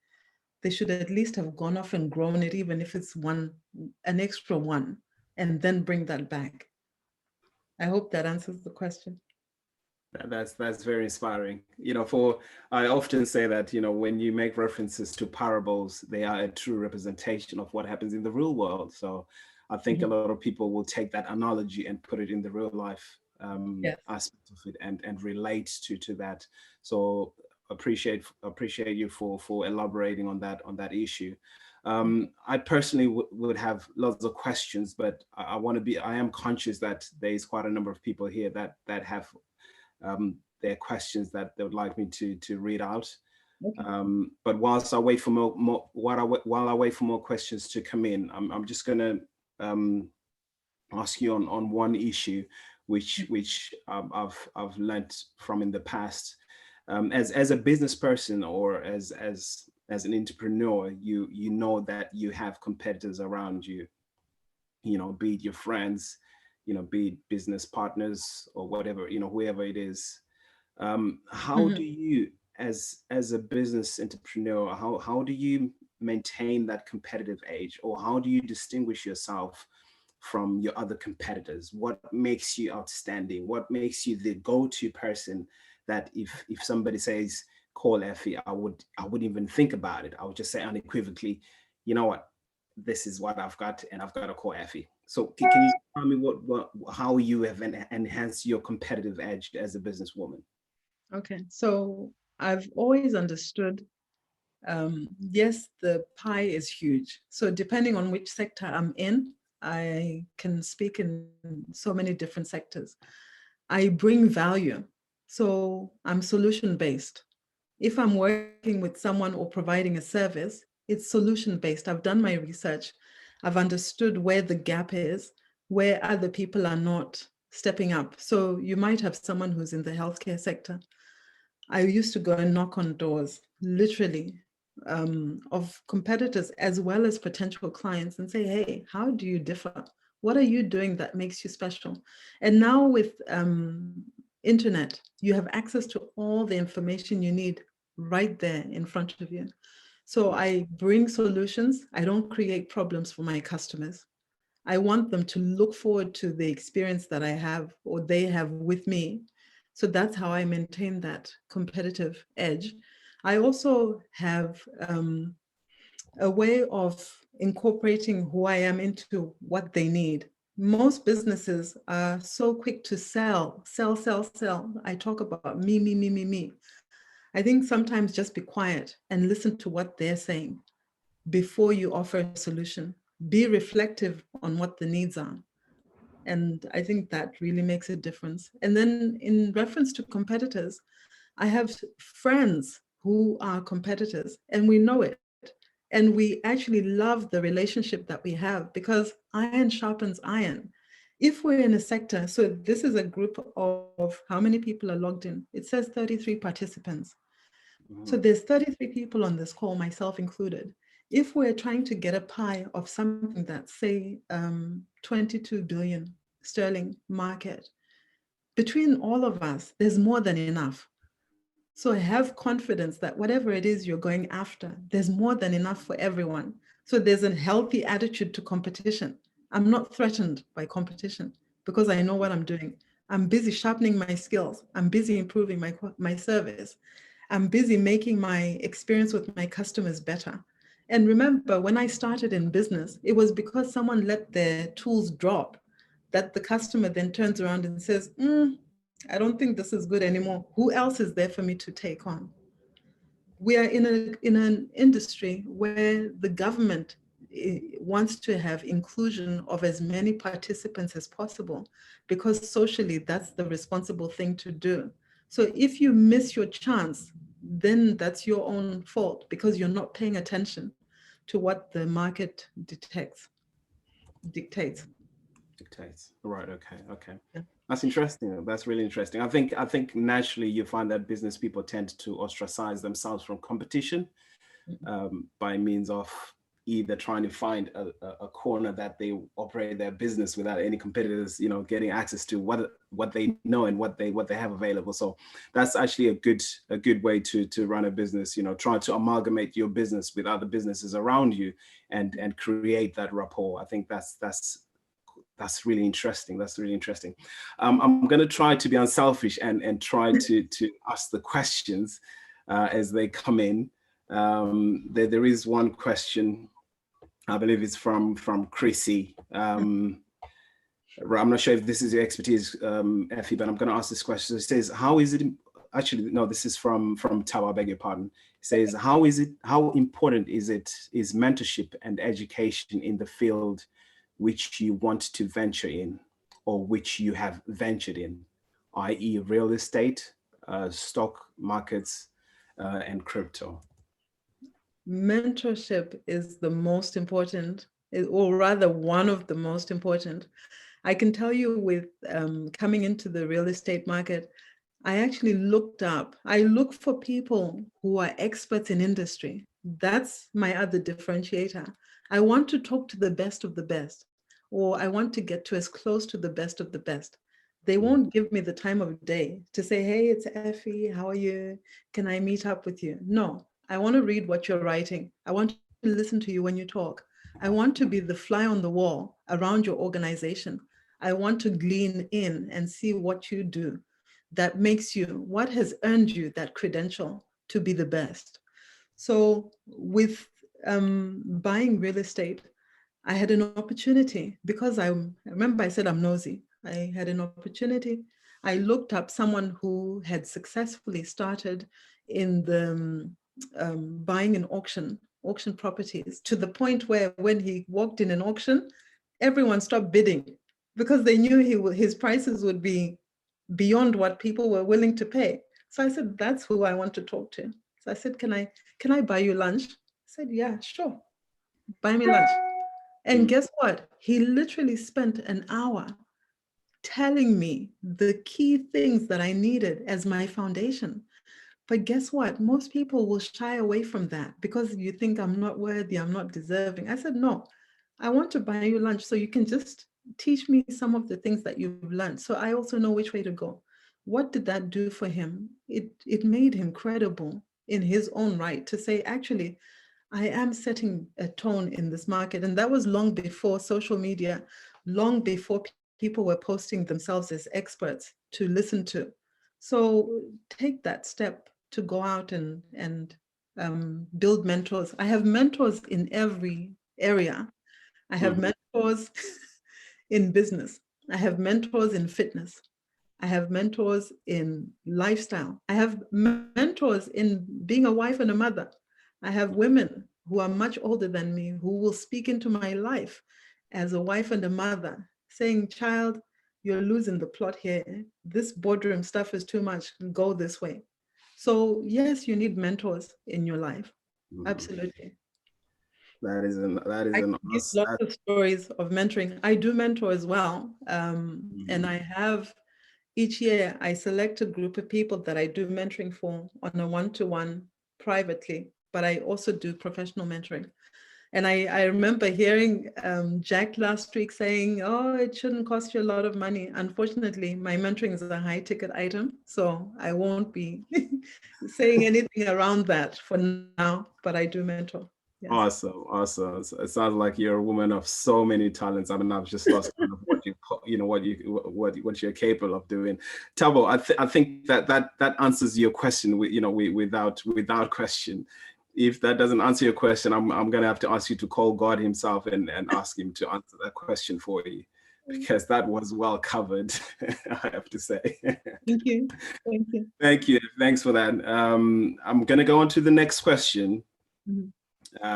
They should at least have gone off and grown it, even if it's an extra one, and then bring that back. I hope that answers the question. That's very inspiring. I often say that, when you make references to parables, they are a true representation of what happens in the real world. So I think a lot of people will take that analogy and put it in the real life Yes. aspect of it and relate to that. So appreciate you for elaborating on that issue. I personally would have lots of questions, but I am conscious that there is quite a number of people here that have their questions that they would like me to read out. Okay. But whilst I wait for while I wait for more questions to come in, I'm just gonna ask you on one issue, which I've learned from in the past. As a business person or as an entrepreneur, you know that you have competitors around you, be it your friends, be it business partners or whatever, whoever it is. How do you, as a business entrepreneur, how do you maintain that competitive edge, or how do you distinguish yourself from your other competitors? What makes you outstanding? What makes you the go-to person that if somebody says call Effie, I wouldn't even think about it. I would just say unequivocally, you know what, this is what I've got, and I've got to call Effie. So can you tell me how you have enhanced your competitive edge as a businesswoman? Okay, so I've always understood, yes, the pie is huge. So depending on which sector I'm in, I can speak in so many different sectors. I bring value. So I'm solution-based. If I'm working with someone or providing a service, it's solution-based. I've done my research. I've understood where the gap is, where other people are not stepping up. So you might have someone who's in the healthcare sector. I used to go and knock on doors, literally, of competitors as well as potential clients and say, hey, how do you differ? What are you doing that makes you special? And now with internet, you have access to all the information you need right there in front of you. So I bring solutions. I don't create problems for my customers. I want them to look forward to the experience that I have or they have with me. So that's how I maintain that competitive edge. I also have a way of incorporating who I am into what they need. Most businesses are so quick to sell. I talk about me. I think sometimes just be quiet and listen to what they're saying before you offer a solution. Be reflective on what the needs are. And I think that really makes a difference. And then in reference to competitors, I have friends who are competitors and we know it. And we actually love the relationship that we have because iron sharpens iron. If we're in a sector, so this is a group of how many people are logged in? It says 33 participants. So there's 33 people on this call, myself included. If we're trying to get a pie of something that's say 22 billion sterling market, between all of us, there's more than enough. So I have confidence that whatever it is you're going after, there's more than enough for everyone. So there's a healthy attitude to competition. I'm not threatened by competition because I know what I'm doing. I'm busy sharpening my skills. I'm busy improving my service. I'm busy making my experience with my customers better. And remember, when I started in business, it was because someone let their tools drop that the customer then turns around and says, I don't think this is good anymore. Who else is there for me to take on? We are in an industry where the government wants to have inclusion of as many participants as possible because socially that's the responsible thing to do. So if you miss your chance, then that's your own fault because you're not paying attention to what the market dictates. Right. Okay. Yeah. That's interesting. That's really interesting. I think naturally you find that business people tend to ostracize themselves from competition by means of either trying to find a corner that they operate their business without any competitors, getting access to what they know and what they have available. So that's actually a good way to run a business. Try to amalgamate your business with other businesses around you and create that rapport. I think that's really interesting. That's really interesting. I'm going to try to be unselfish and try to ask the questions as they come in. There is one question, I believe it's from Chrissy. I'm not sure if this is your expertise, Effie, but I'm going to ask this question. It says, how is it, actually, no, this is from Tawa, I beg your pardon. It says, how important is mentorship and education in the field which you want to venture in or which you have ventured in, i.e. real estate, stock markets, and crypto? Mentorship is the most important, or rather one of the most important. I can tell you with coming into the real estate market, I actually I look for people who are experts in industry. That's my other differentiator. I want to talk to the best of the best, or I want to get to as close to the best of the best. They won't give me the time of day to say, hey, it's Effie, how are you? Can I meet up with you? No, I want to read what you're writing. I want to listen to you when you talk. I want to be the fly on the wall around your organization. I want to glean in and see what you do that makes you, what has earned you that credential to be the best. So with buying real estate, I had an opportunity because I remember I said I'm nosy. I had an opportunity. I looked up someone who had successfully started in the buying and auction properties, to the point where when he walked in an auction, everyone stopped bidding because they knew his prices would be beyond what people were willing to pay. So I said, that's who I want to talk to. So I said, can I buy you lunch? I said, yeah, sure. Buy me lunch. And guess what? He literally spent an hour telling me the key things that I needed as my foundation. But guess what? Most people will shy away from that because you think I'm not worthy, I'm not deserving. I said, no, I want to buy you lunch so you can just teach me some of the things that you've learned. So I also know which way to go. What did that do for him? It made him credible in his own right to say, actually, I am setting a tone in this market. And that was long before social media, long before people were posting themselves as experts to listen to. So take that step to go out and build mentors. I have mentors in every area. I have mentors in business. I have mentors in fitness. I have mentors in lifestyle. I have mentors in being a wife and a mother. I have women who are much older than me who will speak into my life as a wife and a mother, saying, child, you're losing the plot here. This boardroom stuff is too much. Go this way. So yes, you need mentors in your life. Absolutely. That is an lots of stories of mentoring. I do mentor as well. And I have, each year I select a group of people that I do mentoring for on a one-to-one privately, but I also do professional mentoring. And I remember hearing Jack last week saying, oh, it shouldn't cost you a lot of money. Unfortunately, my mentoring is a high ticket item, so I won't be saying anything around that for now, but I do mentor. Yes. Awesome. It sounds like you're a woman of so many talents. I mean, I've just lost kind of what you're capable of doing. Tabo, I think that answers your question. Without question. If that doesn't answer your question, I'm gonna have to ask you to call God Himself and ask Him to answer that question for you, because that was well covered. I have to say. Thank you. Thank you. Thanks for that. I'm gonna go on to the next question.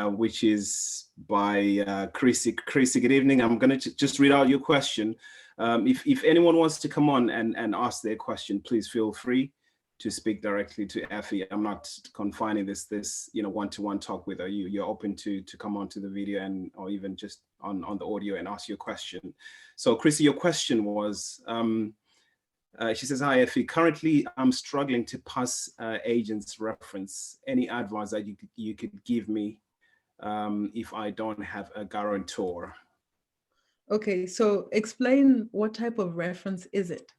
Which is by Chrissy. Chrissy, good evening. I'm going to just read out your question. If anyone wants to come on and ask their question, please feel free to speak directly to Effie. I'm not confining this one-to-one talk with her. You're open to come onto the video or even just on the audio and ask your question. So Chrissy, your question was, she says, hi, Effie. Currently, I'm struggling to pass agent's reference. Any advice that you could give me if I don't have a guarantor? Okay, so explain what type of reference is it?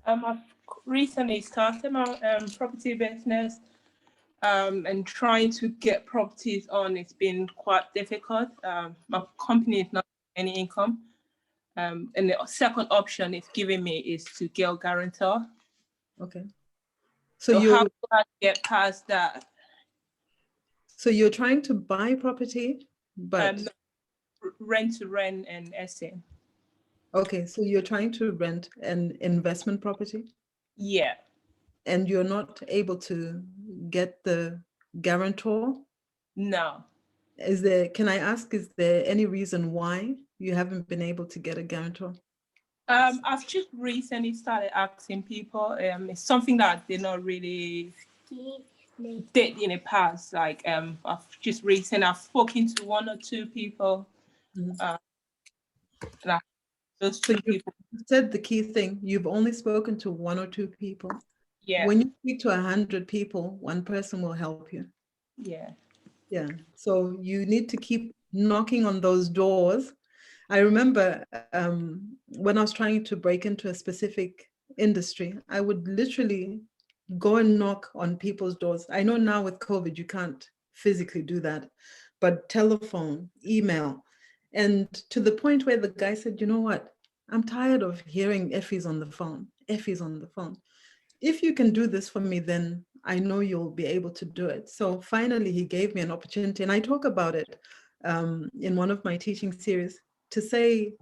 I've recently started my property business and trying to get properties on. It's been quite difficult. My company is not any income. And the second option it's giving me is to get a guarantor. Okay. So how do I get past that? So you're trying to buy property, but rent to rent and SA. Okay, so you're trying to rent an investment property Yeah. and you're not able to get the guarantor? No. Can I ask, is there any reason why you haven't been able to get a guarantor? I've just recently started asking people. It's something that they're not really did in the past. Like I've spoken to one or two people. Mhm. And those So two you people. said the key thing, you've only spoken to one or two people. Yeah. When you speak to 100 people, one person will help you. Yeah. Yeah. So you need to keep knocking on those doors. I remember when I was trying to break into a specific industry, I would literally go and knock on people's doors. I know now with COVID, you can't physically do that, but telephone, email, and to the point where the guy said, you know what? I'm tired of hearing Effie's on the phone. Effie's on the phone. If you can do this for me, then I know you'll be able to do it. So finally, he gave me an opportunity, and I talk about it in one of my teaching series to say,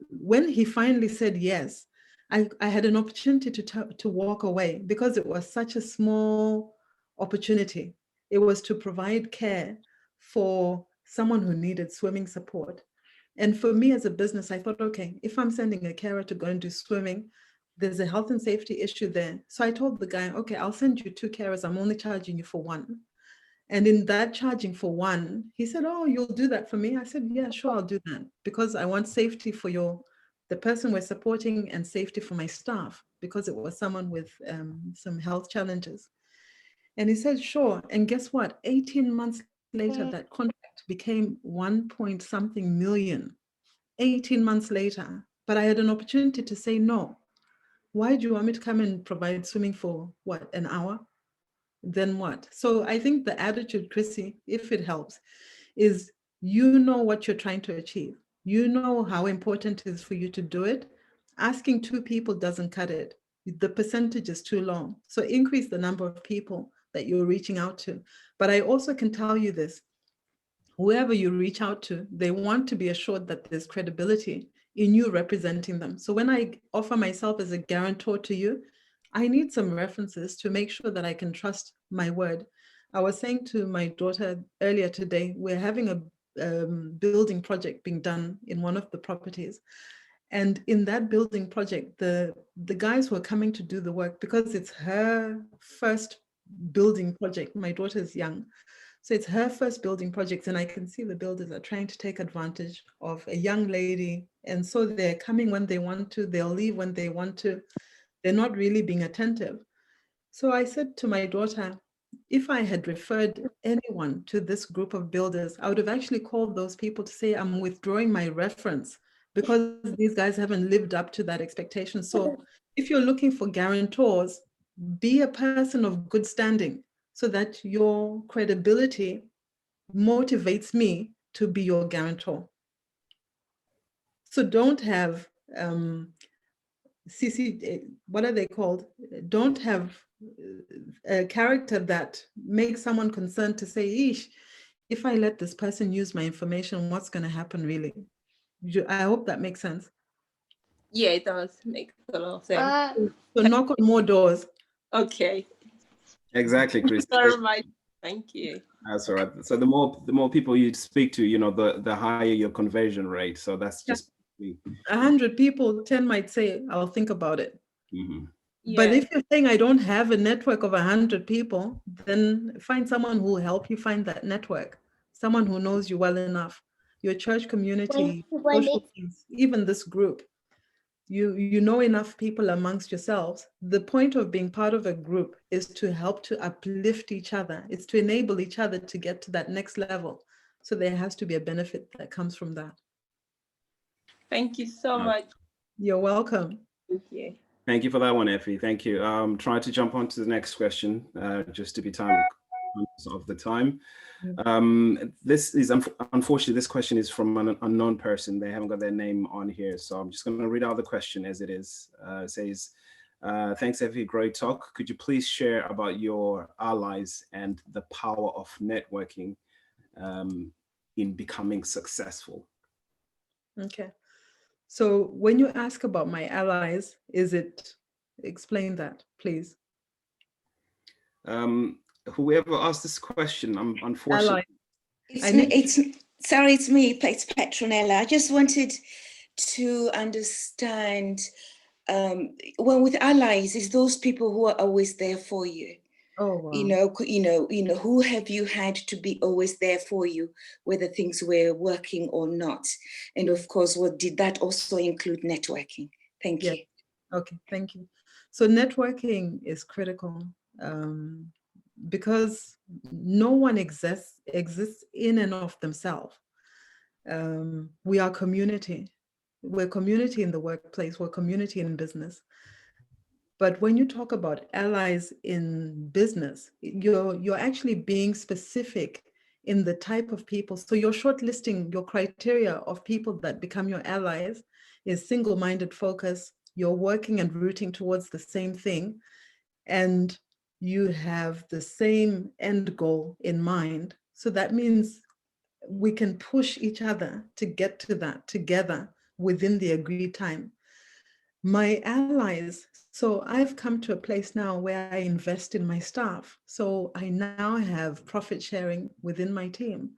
when he finally said yes, I had an opportunity to walk away because it was such a small opportunity. It was to provide care for someone who needed swimming support. And for me as a business, I thought, okay, if I'm sending a carer to go and do swimming, there's a health and safety issue there. So I told the guy, okay, I'll send you 2 carers. I'm only charging you for 1. And in that charging for 1, he said, oh, you'll do that for me? I said, yeah, sure, I'll do that because I want safety for the person we're supporting and safety for my staff because it was someone with some health challenges. And he said, sure. And guess what? 18 months later, that contract became 1 point something million. 18 months later. But I had an opportunity to say no. Why do you want me to come and provide swimming for what, an hour? Then what? So I think the attitude, Chrissy, if it helps, is you know what you're trying to achieve. You know how important it is for you to do it. Asking 2 people doesn't cut it. The percentage is too low. So increase the number of people that you're reaching out to. But I also can tell you this, whoever you reach out to, they want to be assured that there's credibility in you representing them. So when I offer myself as a guarantor to you, I need some references to make sure that I can trust my word. I was saying to my daughter earlier today, we're having a building project being done in one of the properties. And in that building project, the guys who are coming to do the work, because it's her first building project, my daughter is young, so it's her first building project, and I can see the builders are trying to take advantage of a young lady. And so they're coming when they want to, they'll leave when they want to. They're not really being attentive. So I said to my daughter, if I had referred anyone to this group of builders, I would have actually called those people to say, I'm withdrawing my reference because these guys haven't lived up to that expectation. So if you're looking for guarantors, be a person of good standing so that your credibility motivates me to be your guarantor. So don't have what are they called? Don't have a character that makes someone concerned to say, Ish, if I let this person use my information, what's going to happen really? I hope that makes sense. Yeah, it does make a lot of sense. So knock on more doors. Okay. Exactly, Chris. Very much. Thank you. That's all right. So the more people you speak to, the higher your conversion rate. So that's just 100 people, 10 might say, I'll think about it. Mm-hmm. But if you're saying I don't have a network of 100 people, then find someone who will help you find that network, someone who knows you well enough, your church community, social teams, even this group. You know enough people amongst yourselves. The point of being part of a group is to help to uplift each other. It's to enable each other to get to that next level. So there has to be a benefit that comes from that. Thank you so much. You're welcome. Thank you. Thank you for that one, Effie. Thank you. Try to jump on to the next question, just to be time of the time. This is, unfortunately, this question is from an unknown person. They haven't got their name on here. So I'm just going to read out the question as it is. It says, thanks, Effie, great talk. Could you please share about your allies and the power of networking in becoming successful? Okay. So when you ask about my allies, explain that, please. Whoever asked this question, I'm unfortunately. It's me, it's Petronella. I just wanted to understand, when with allies, is those people who are always there for you. Oh, wow. Who have you had to be always there for you, whether things were working or not? And of course, did that also include networking? Thank you. Okay, thank you. So networking is critical because no one exists in and of themselves. We are community. We're community in the workplace. We're community in business. But when you talk about allies in business, you're actually being specific in the type of people. So you're shortlisting your criteria of people that become your allies is single-minded focus. You're working and rooting towards the same thing, and you have the same end goal in mind. So that means we can push each other to get to that together within the agreed time. My allies, so I've come to a place now where I invest in my staff. So I now have profit sharing within my team,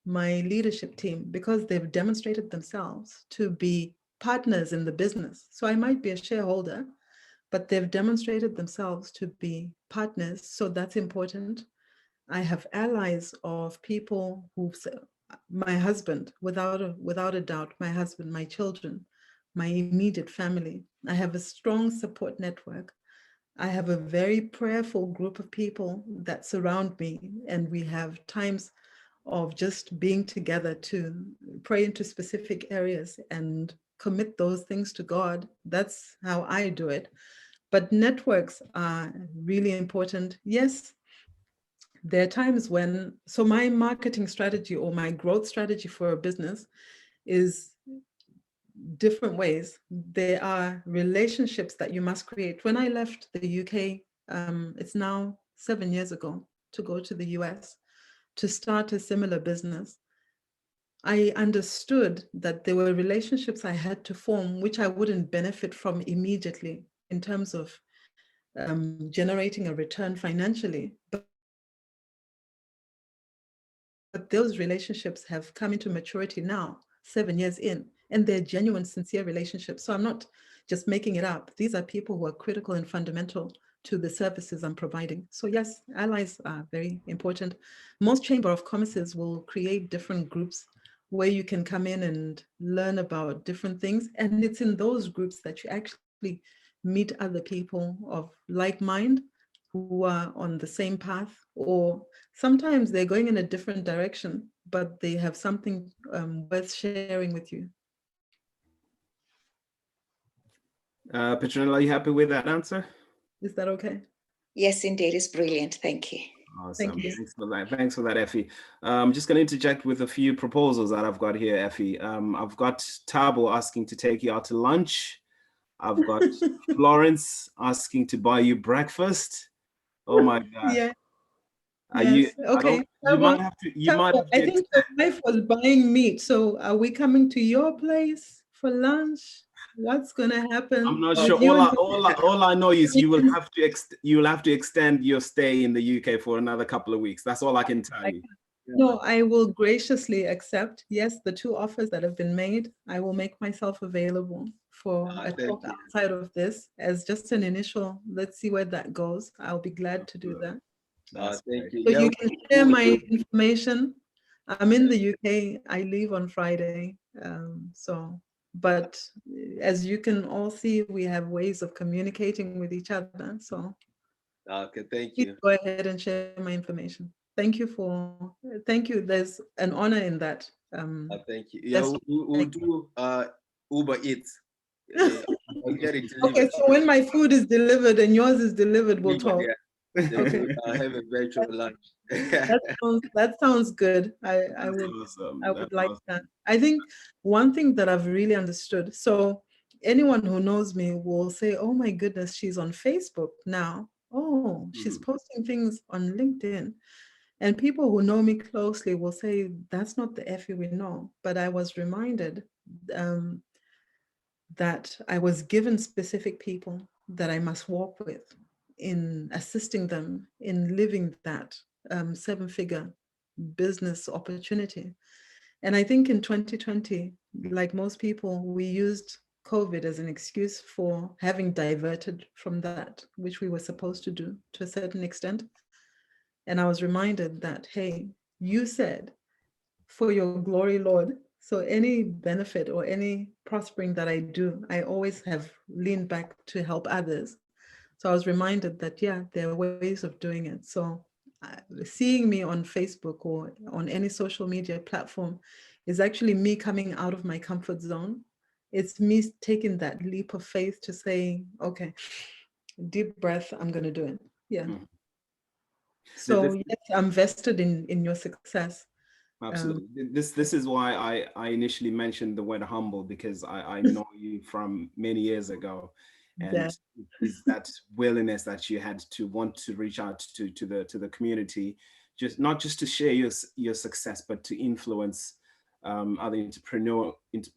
my leadership team, because they've demonstrated themselves to be partners in the business. So I might be a shareholder, but they've demonstrated themselves to be partners. So that's important. I have allies of people my husband, without a doubt, my husband, my children, my immediate family. I have a strong support network. I have a very prayerful group of people that surround me, and we have times of just being together to pray into specific areas and commit those things to God. That's how I do it. But networks are really important. Yes, there are times when, so my marketing strategy or my growth strategy for a business is different ways. There are relationships that you must create. When I left the UK, it's now 7 years ago, to go to the US to start a similar business, I understood that there were relationships I had to form which I wouldn't benefit from immediately in terms of generating a return financially. But those relationships have come into maturity now, 7 years in, and they're genuine, sincere relationships. So I'm not just making it up. These are people who are critical and fundamental to the services I'm providing. So yes, allies are very important. Most Chamber of Commerces will create different groups where you can come in and learn about different things. And it's in those groups that you actually meet other people of like mind who are on the same path, or sometimes they're going in a different direction, but they have something worth sharing with you. Petronella, are you happy with that answer? Is that okay? Yes, indeed, it's brilliant. Thank you. Awesome. Thank you. Thanks for that, Effie. I'm just going to interject with a few proposals that I've got here, Effie. I've got Tabo asking to take you out to lunch. I've got Florence asking to buy you breakfast. Oh my God. Yeah. Yes. Okay. You might have to. I think your wife was buying meat. So are we coming to your place for lunch? What's gonna happen? I'm not sure. All I know is you will have to extend your stay in the UK for another couple of weeks. That's all I can tell you. No, I will graciously accept. Yes, the two offers that have been made, I will make myself available for a talk outside of this as just an initial. Let's see where that goes. I'll be glad to do that. Thank you. So you can share my information. I'm in the UK. I leave on Friday. But as you can all see, we have ways of communicating with each other. So okay, thank you. Go ahead and share my information. Thank you. There's an honor in that. Thank you. Yeah, we'll do Uber Eats. I'll get it delivered. Okay, so when my food is delivered and yours is delivered, we'll talk. Yeah. Okay. Have a virtual lunch. that sounds good. I would like that. I think one thing that I've really understood, so anyone who knows me will say, oh my goodness, she's on Facebook now. Oh, she's posting things on LinkedIn. And people who know me closely will say, that's not the Effie we know. But I was reminded, that I was given specific people that I must walk with in assisting them in living that 7-figure business opportunity. And I think in 2020, like most people, we used COVID as an excuse for having diverted from that, which we were supposed to do to a certain extent. And I was reminded that, hey, you said, for your glory, Lord. So any benefit or any prospering that I do, I always have leaned back to help others. So I was reminded that, yeah, there are ways of doing it. So seeing me on Facebook or on any social media platform is actually me coming out of my comfort zone. It's me taking that leap of faith to say, okay, deep breath, I'm going to do it. Yeah. Mm-hmm. So yes, I'm vested in your success. Absolutely. This is why I initially mentioned the word humble, because I know you from many years ago, and is that willingness that you had to want to reach out to the community, just not just to share your success, but to influence other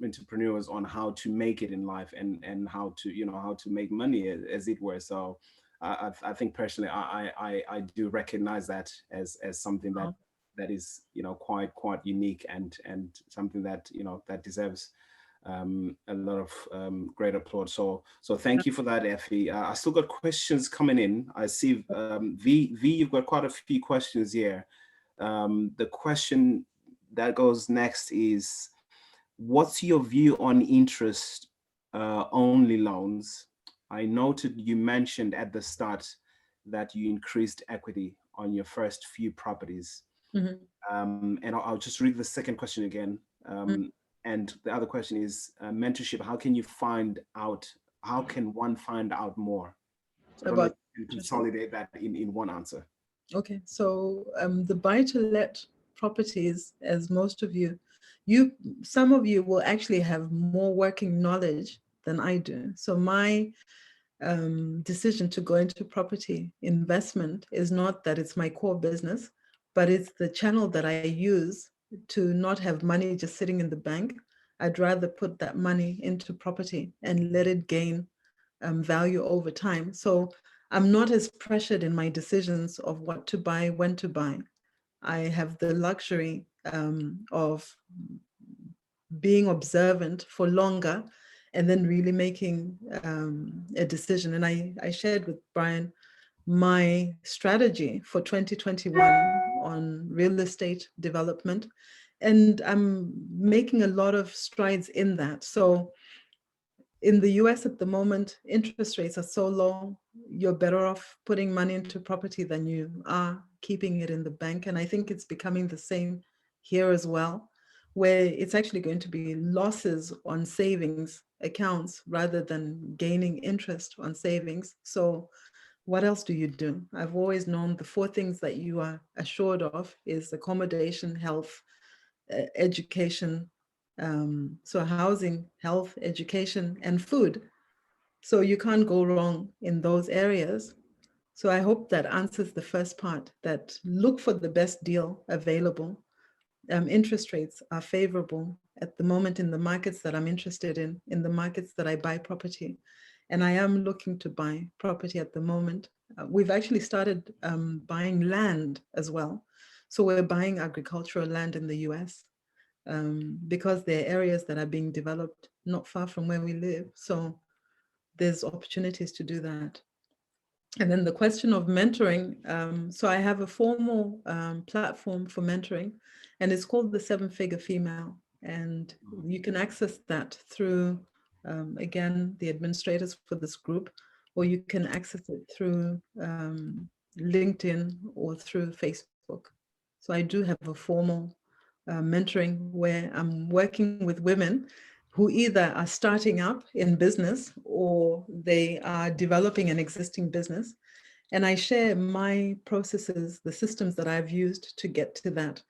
entrepreneurs on how to make it in life and how to make money, as it were. So I think personally I do recognize that as something that is quite unique and something that that deserves a lot of great applaud. So thank you for that, Effie. I still got questions coming in. I see V, you've got quite a few questions here. The question that goes next is, what's your view on interest only loans? I noted you mentioned at the start that you increased equity on your first few properties. And I'll just read the second question again. And the other question is mentorship. How can one find out more? So about consolidate that in one answer. Okay, so the buy-to-let properties, as most of some of you will actually have more working knowledge than I do. So my decision to go into property investment is not that it's my core business, but it's the channel that I use to not have money just sitting in the bank. I'd rather put that money into property and let it gain value over time. So I'm not as pressured in my decisions of what to buy, when to buy. I have the luxury of being observant for longer and then really making a decision. And I shared with Brian my strategy for 2021 on real estate development. And I'm making a lot of strides in that. So in the US at the moment, interest rates are so low, you're better off putting money into property than you are keeping it in the bank. And I think it's becoming the same here as well, where it's actually going to be losses on savings accounts rather than gaining interest on savings. So what else do you do? I've always known the 4 things that you are assured of is accommodation, health, education, so housing, health, education, and food. So you can't go wrong in those areas. So I hope that answers the first part, that look for the best deal available. Interest rates are favorable at the moment in the markets that I'm interested in the markets that I buy property. And I am looking to buy property at the moment. We've actually started buying land as well. So we're buying agricultural land in the US. Because there are areas that are being developed not far from where we live. So there's opportunities to do that. And then the question of mentoring. So I have a formal platform for mentoring, and it's called the 7-Figure Female. And you can access that through, again, the administrators for this group, or you can access it through LinkedIn or through Facebook. So I do have a formal mentoring where I'm working with women who either are starting up in business or they are developing an existing business. And I share my processes, the systems that I've used to get to that.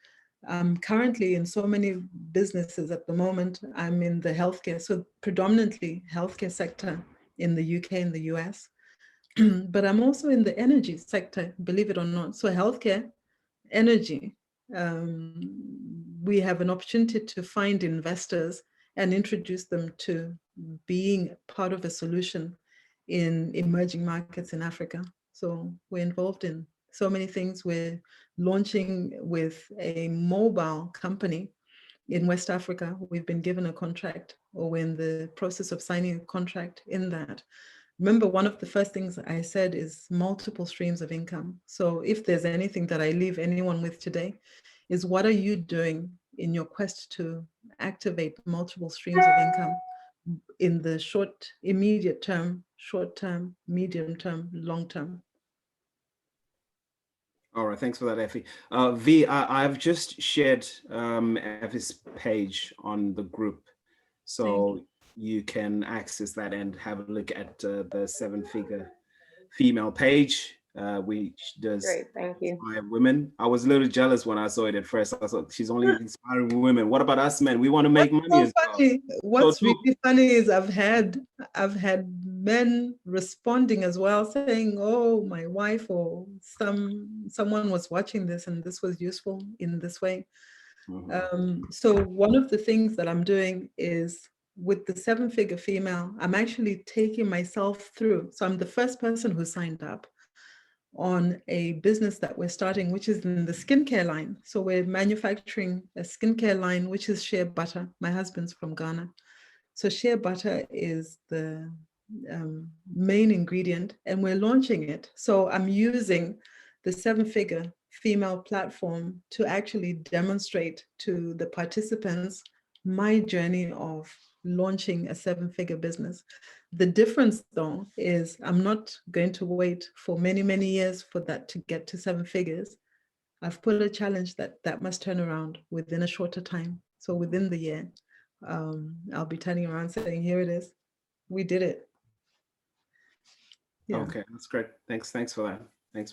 I'm currently in so many businesses at the moment. I'm in the healthcare, so predominantly healthcare sector in the UK and the US. But I'm also in the energy sector, believe it or not. So healthcare, energy. We have an opportunity to find investors and introduce them to being part of a solution in emerging markets in Africa. So we're involved in so many things. We're launching with a mobile company in West Africa. We've been given a contract, or we're in the process of signing a contract in that. Remember, one of the first things I said is multiple streams of income. So if there's anything that I leave anyone with today, is what are you doing in your quest to activate multiple streams of income in the short, immediate term, short term, medium term, long term? All right, thanks for that, Effie. V, I've just shared Effie's page on the group, so you can access that and have a look at the 7-figure female page, which does Great, thank you. inspire women. I was a little jealous when I saw it at first. I thought she's only inspiring women. What about us men? We want to make money as well. What's really funny is I've had men responding as well, saying, "Oh, my wife or someone was watching this and this was useful in this way." So one of the things that I'm doing is with the 7-figure female, I'm actually taking myself through. So I'm the first person who signed up on a business that we're starting, which is in the skincare line. So we're manufacturing a skincare line, which is shea butter. My husband's from Ghana. So shea butter is the main ingredient, and we're launching it. So I'm using the 7-figure female platform to actually demonstrate to the participants my journey of launching a 7-figure business. The difference, though, is I'm not going to wait for many, many years for that to get to 7 figures. I've put a challenge that must turn around within a shorter time. So within the year, I'll be turning around saying, here it is. We did it. Yeah. Okay, that's great. Thanks for that. Thanks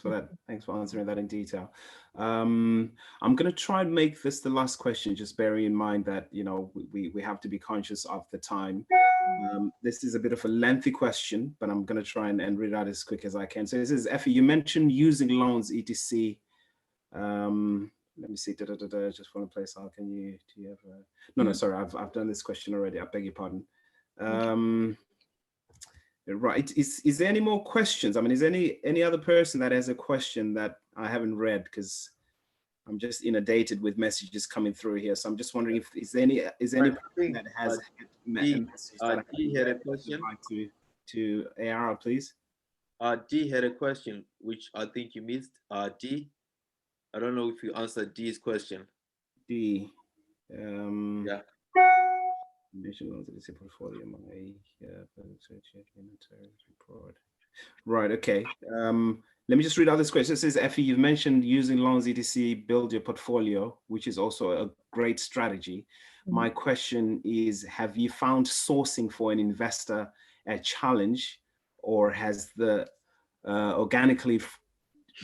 for answering that in detail. I'm going to try and make this the last question, just bearing in mind that, you know, we have to be conscious of the time. This is a bit of a lengthy question, but I'm going to try and read out as quick as I can. So this is, Effie, you mentioned using loans, etc. Let me see. Just one place. How can you? Do you have? No, sorry. I've done this question already. I beg your pardon. Right. Is there any more questions? I mean, is any other person that has a question that I haven't read, because I'm just inundated with messages coming through here. So I'm just wondering if is there any person that has D had a question. Like to AR, please. D had a question, which I think you missed. D, I don't know if you answered D's question. D. Yeah. Right. Okay. Let me just read out this question. It says, Effie, you've mentioned using loans, etc., build your portfolio, which is also a great strategy. My question is, have you found sourcing for an investor a challenge, or has the organically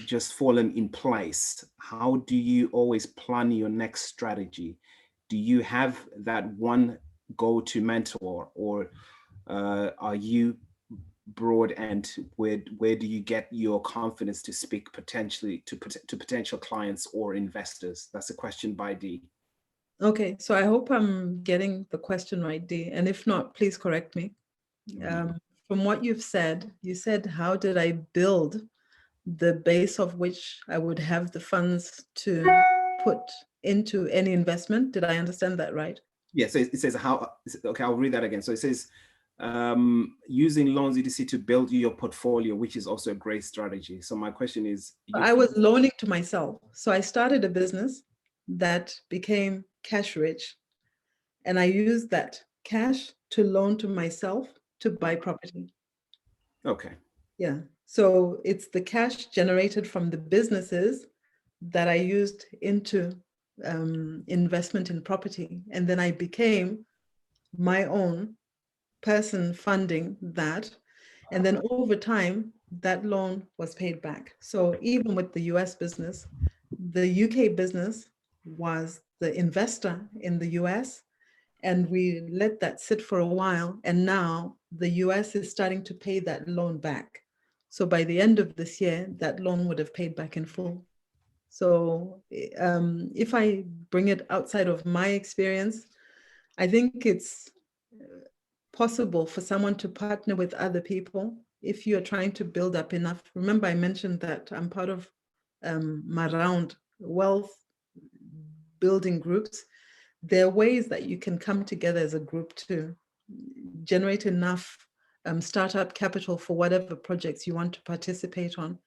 just fallen in place? How do you always plan your next strategy? Do you have that one go-to mentor, or are you broad, and where do you get your confidence to speak potentially to potential clients or investors? That's a question by D. Okay, so I hope I'm getting the question right, D, and if not, please correct me. From what you've said, you said, how did I build the base of which I would have the funds to put into any investment? Did I understand that right? Yes, yeah, so it says how, okay, I'll read that again. So it says, using loans, etc., to build your portfolio, which is also a great strategy. So my question is, I was loaning to myself. So I started a business that became cash rich, and I used that cash to loan to myself to buy property. Okay. Yeah. So it's the cash generated from the businesses that I used into investment in property. And then I became my own person funding that. And then over time, that loan was paid back. So even with the US business, the UK business was the investor in the US, and we let that sit for a while. And now the US is starting to pay that loan back. So by the end of this year, that loan would have paid back in full. So if I bring it outside of my experience, I think it's possible for someone to partner with other people if you are trying to build up enough. Remember, I mentioned that I'm part of Maround wealth building groups. There are ways that you can come together as a group to generate enough startup capital for whatever projects you want to participate on.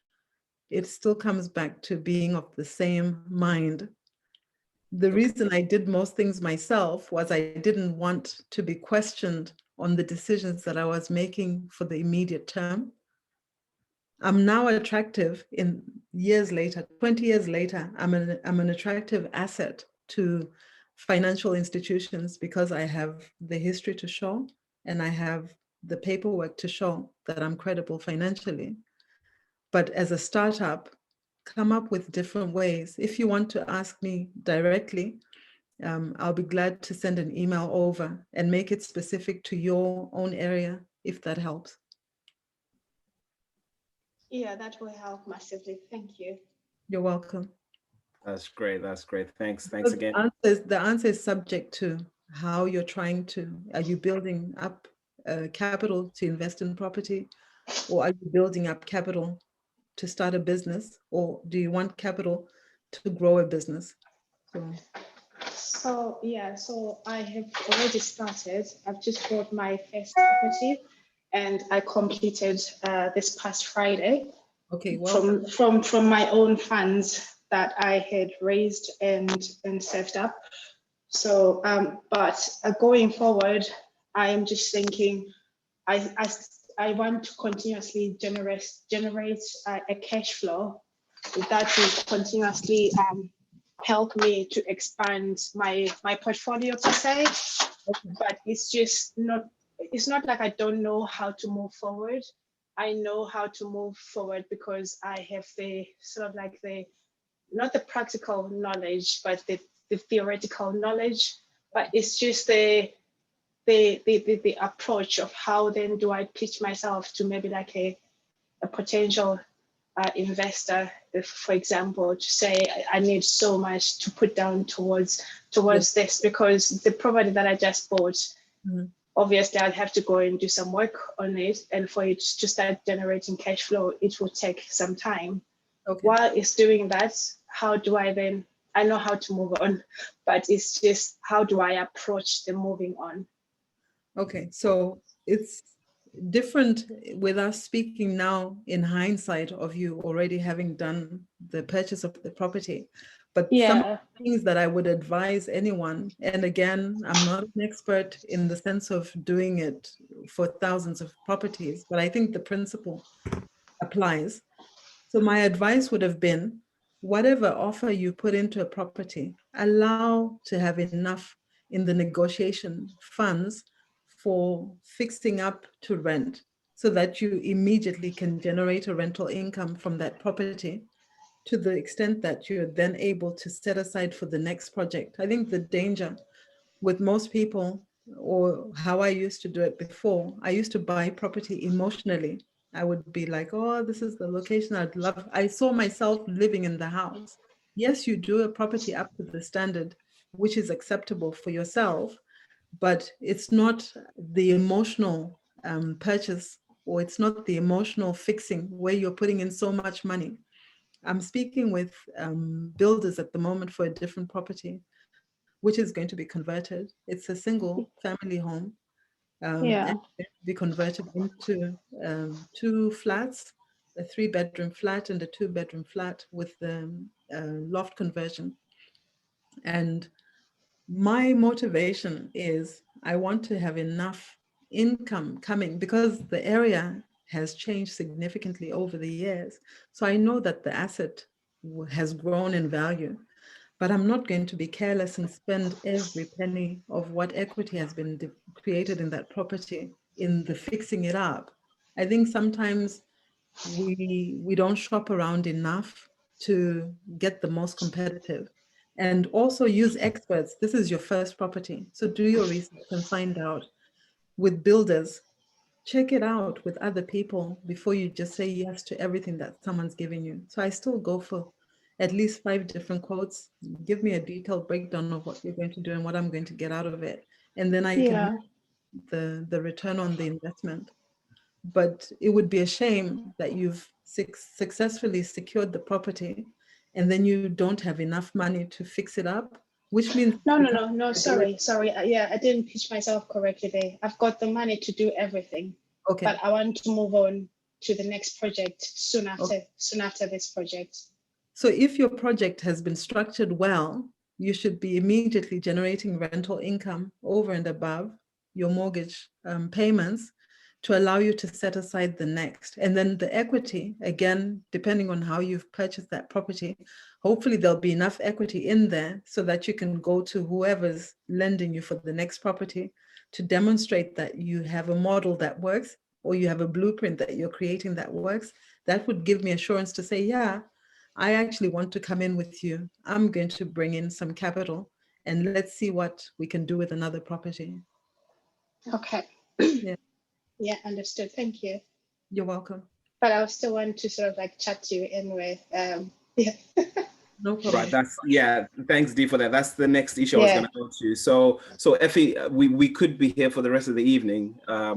It still comes back to being of the same mind. The reason I did most things myself was I didn't want to be questioned on the decisions that I was making for the immediate term. I'm now attractive in years later, 20 years later, I'm an attractive asset to financial institutions because I have the history to show and I have the paperwork to show that I'm credible financially. But as a startup, come up with different ways. If you want to ask me directly, I'll be glad to send an email over and make it specific to your own area, if that helps. Yeah, that will help massively. Thank you. You're welcome. That's great. That's great. Thanks Because again. the answer is subject to how you're trying to, are you building up capital to invest in property, or are you building up capital to start a business, or do you want capital to grow a business? So yeah, so I have already started. I've just bought my first property and I completed this past Friday. Okay, well, from my own funds that I had raised and saved up. So, but going forward, I am just thinking, I want to continuously generate a cash flow that will continuously help me to expand my portfolio per se. Okay. But it's not like I don't know how to move forward. I know how to move forward because I have the sort of like not the practical knowledge, but the theoretical knowledge. But it's just the approach of how then do I pitch myself to maybe like a potential investor, if, for example, to say I need so much to put down towards Yes. this, because the property that I just bought, obviously I'll have to go and do some work on it, and for it to start generating cash flow, it will take some time. Okay. While it's doing that, how do I then, I know how to move on, but it's just how do I approach the moving on? Okay, so it's different with us speaking now in hindsight of you already having done the purchase of the property. But some of the things that I would advise anyone, and again, I'm not an expert in the sense of doing it for thousands of properties, but I think the principle applies. So my advice would have been, whatever offer you put into a property, allow to have enough in the negotiation funds for fixing up to rent so that you immediately can generate a rental income from that property to the extent that you're then able to set aside for the next project. I think the danger with most people, or how I used to do it before, I used to buy property emotionally. I would be like, oh, this is the location I'd love. I saw myself living in the house. Yes, you do a property up to the standard, which is acceptable for yourself, but it's not the emotional purchase, or it's not the emotional fixing where you're putting in so much money. I'm speaking with builders at the moment for a different property, which is going to be converted. It's a single family home. And it's going to be converted into 2 flats, a 3-bedroom flat and a 2-bedroom flat with the loft conversion. And my motivation is I want to have enough income coming because the area has changed significantly over the years. So I know that the asset has grown in value, but I'm not going to be careless and spend every penny of what equity has been created in that property in the fixing it up. I think sometimes we don't shop around enough to get the most competitive. And also use experts. This is your first property, so do your research and find out with builders. Check it out with other people before you just say yes to everything that someone's giving you. So I still go for at least 5 different quotes. Give me a detailed breakdown of what you're going to do and what I'm going to get out of it. and then I can the return on the investment. But it would be a shame that you've successfully secured the property and then you don't have enough money to fix it up, which means no, sorry. Yeah, I didn't pitch myself correctly there. I've got the money to do everything. Okay. But I want to move on to the next project soon after this project. So if your project has been structured well, you should be immediately generating rental income over and above your mortgage payments to allow you to set aside the next. And then the equity, again, depending on how you've purchased that property, hopefully there'll be enough equity in there so that you can go to whoever's lending you for the next property to demonstrate that you have a model that works, or you have a blueprint that you're creating that works. That would give me assurance to say, yeah, I actually want to come in with you. I'm going to bring in some capital and let's see what we can do with another property. Okay. Yeah. Yeah, understood. Thank you. You're welcome. But I still want to sort of like chat to you anyway. Yeah. No problem. Right. Thanks, Dee, for that. That's the next issue I was going to go to. So Effie, we could be here for the rest of the evening. I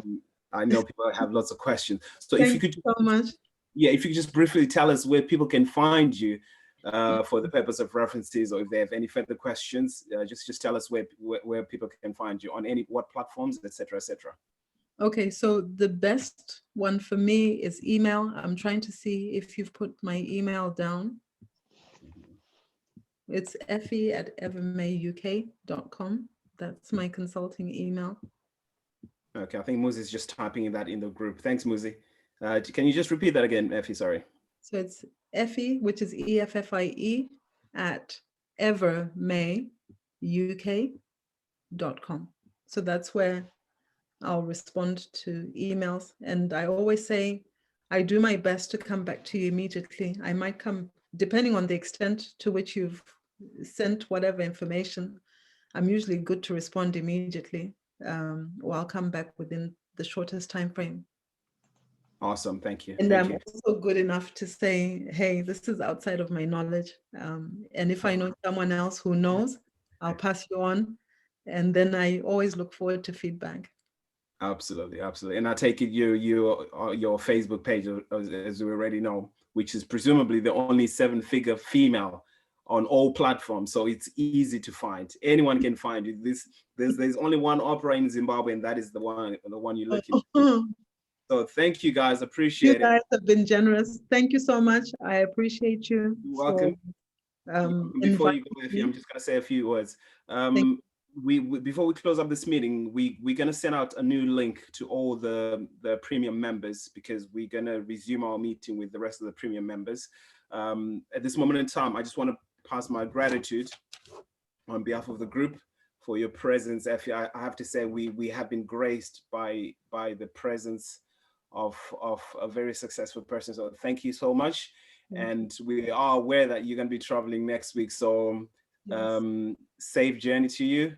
know people have lots of questions. So if you could, so much. Yeah, if you could just briefly tell us where people can find you for the purpose of references, or if they have any further questions, just tell us where people can find you on what platforms, etc., etc. Okay, so the best one for me is email. I'm trying to see if you've put my email down. It's effie@evermayuk.com. That's my consulting email. Okay, I think Muzi is just typing that in the group. Thanks, Muzi. Can you just repeat that again, Effie? Sorry. So it's Effie, which is EFFIE, at evermayuk.com. So that's where I'll respond to emails. And I always say, I do my best to come back to you immediately. I might come, depending on the extent to which you've sent whatever information, I'm usually good to respond immediately, or I'll come back within the shortest time frame. Awesome, thank you. And Thank I'm you. also good enough to say, hey, this is outside of my knowledge. And if I know someone else who knows, I'll pass you on. And then I always look forward to feedback. Absolutely, absolutely. And I take it your Facebook page, as we already know, which is presumably the only 7-figure female on all platforms, so it's easy to find. Anyone can find it. There's only one opera in Zimbabwe, and that is the one you're looking for. So thank you guys, appreciate it. You guys have been generous. Thank you so much. I appreciate you. You're welcome. Before you go, Effie, I'm just going to say a few words. Before we close up this meeting, we're going to send out a new link to all the premium members, because we're going to resume our meeting with the rest of the premium members. At this moment in time, I just want to pass my gratitude on behalf of the group for your presence. Effie, I have to say we have been graced by the presence of a very successful person. So thank you so much. And we are aware that you're going to be traveling next week. So safe journey to you.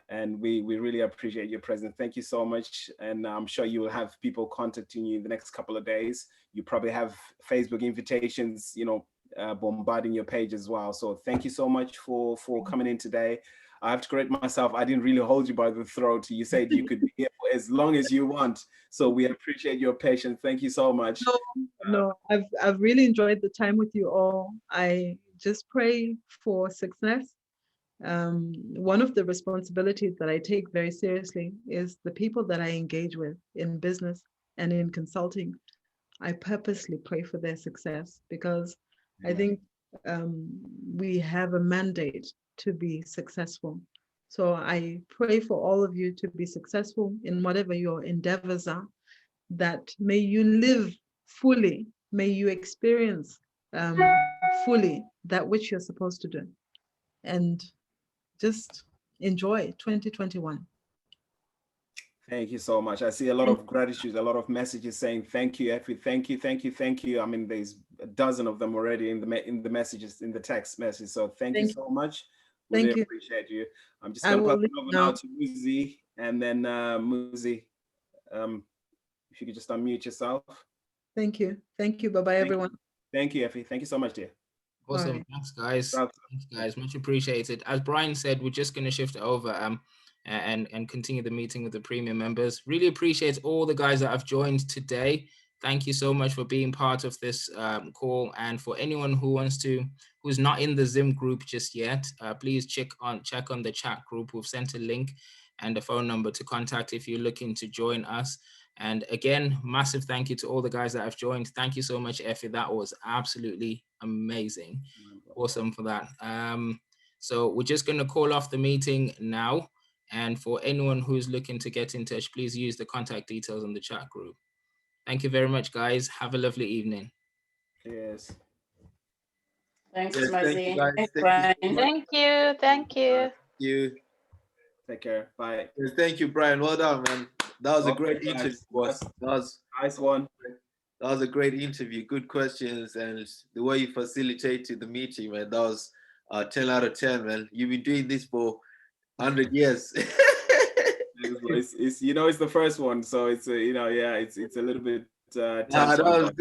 And we really appreciate your presence. Thank you so much. And I'm sure you will have people contacting you in the next couple of days. You probably have Facebook invitations, bombarding your page as well. So thank you so much for coming in today. I have to correct myself. I didn't really hold you by the throat. You said you could be here for as long as you want. So we appreciate your patience. Thank you so much. No, I've really enjoyed the time with you all. I just pray for success. One of the responsibilities that I take very seriously is the people that I engage with in business and in consulting. I purposely pray for their success, because I think we have a mandate to be successful. So I pray for all of you to be successful in whatever your endeavors are, that may you live fully, may you experience fully that which you're supposed to do, and just enjoy 2021. Thank you so much. I see a lot of gratitude, a lot of messages saying thank you, Effie, thank you, thank you, thank you. I mean, there's a dozen of them already in the messages, in the text message. So thank you so much. Really Thank you. Appreciate you. I'm just going to pass it over now to Muzi, and then Muzi, if you could just unmute yourself. Thank you. Thank you. Bye-bye, everyone. Thank you, Effie. Thank you so much, dear. Awesome. Thanks, guys. Thanks, guys. Much appreciated. As Brian said, we're just going to shift it over. and continue the meeting with the premium members. Really appreciate all the guys that have joined today. Thank you so much for being part of this call. And for anyone who's not in the Zim group just yet, please check on the chat group. We've sent a link and a phone number to contact if you're looking to join us. And again, massive thank you to all the guys that have joined. Thank you so much, Effie. That was absolutely amazing. Awesome for that. So we're just going to call off the meeting now. And for anyone who's looking to get in touch, please use the contact details on the chat group. Thank you very much, guys. Have a lovely evening. Yes. Thanks, Yes, thank you, Mazzy. guys. Thanks, Thank you so Brian. much. Thank you. Thank you. Thank you. Take care. Bye. Yes, thank you, Brian. Well done, man. That was a great Okay, interview. guys. That was Nice one. That was a great interview. Good questions, and the way you facilitated the meeting, man. That was 10 out of 10, man. You've been doing this for 100 years. It's it's the first one, so it's it's a little bit Nah, tense that one, was but good.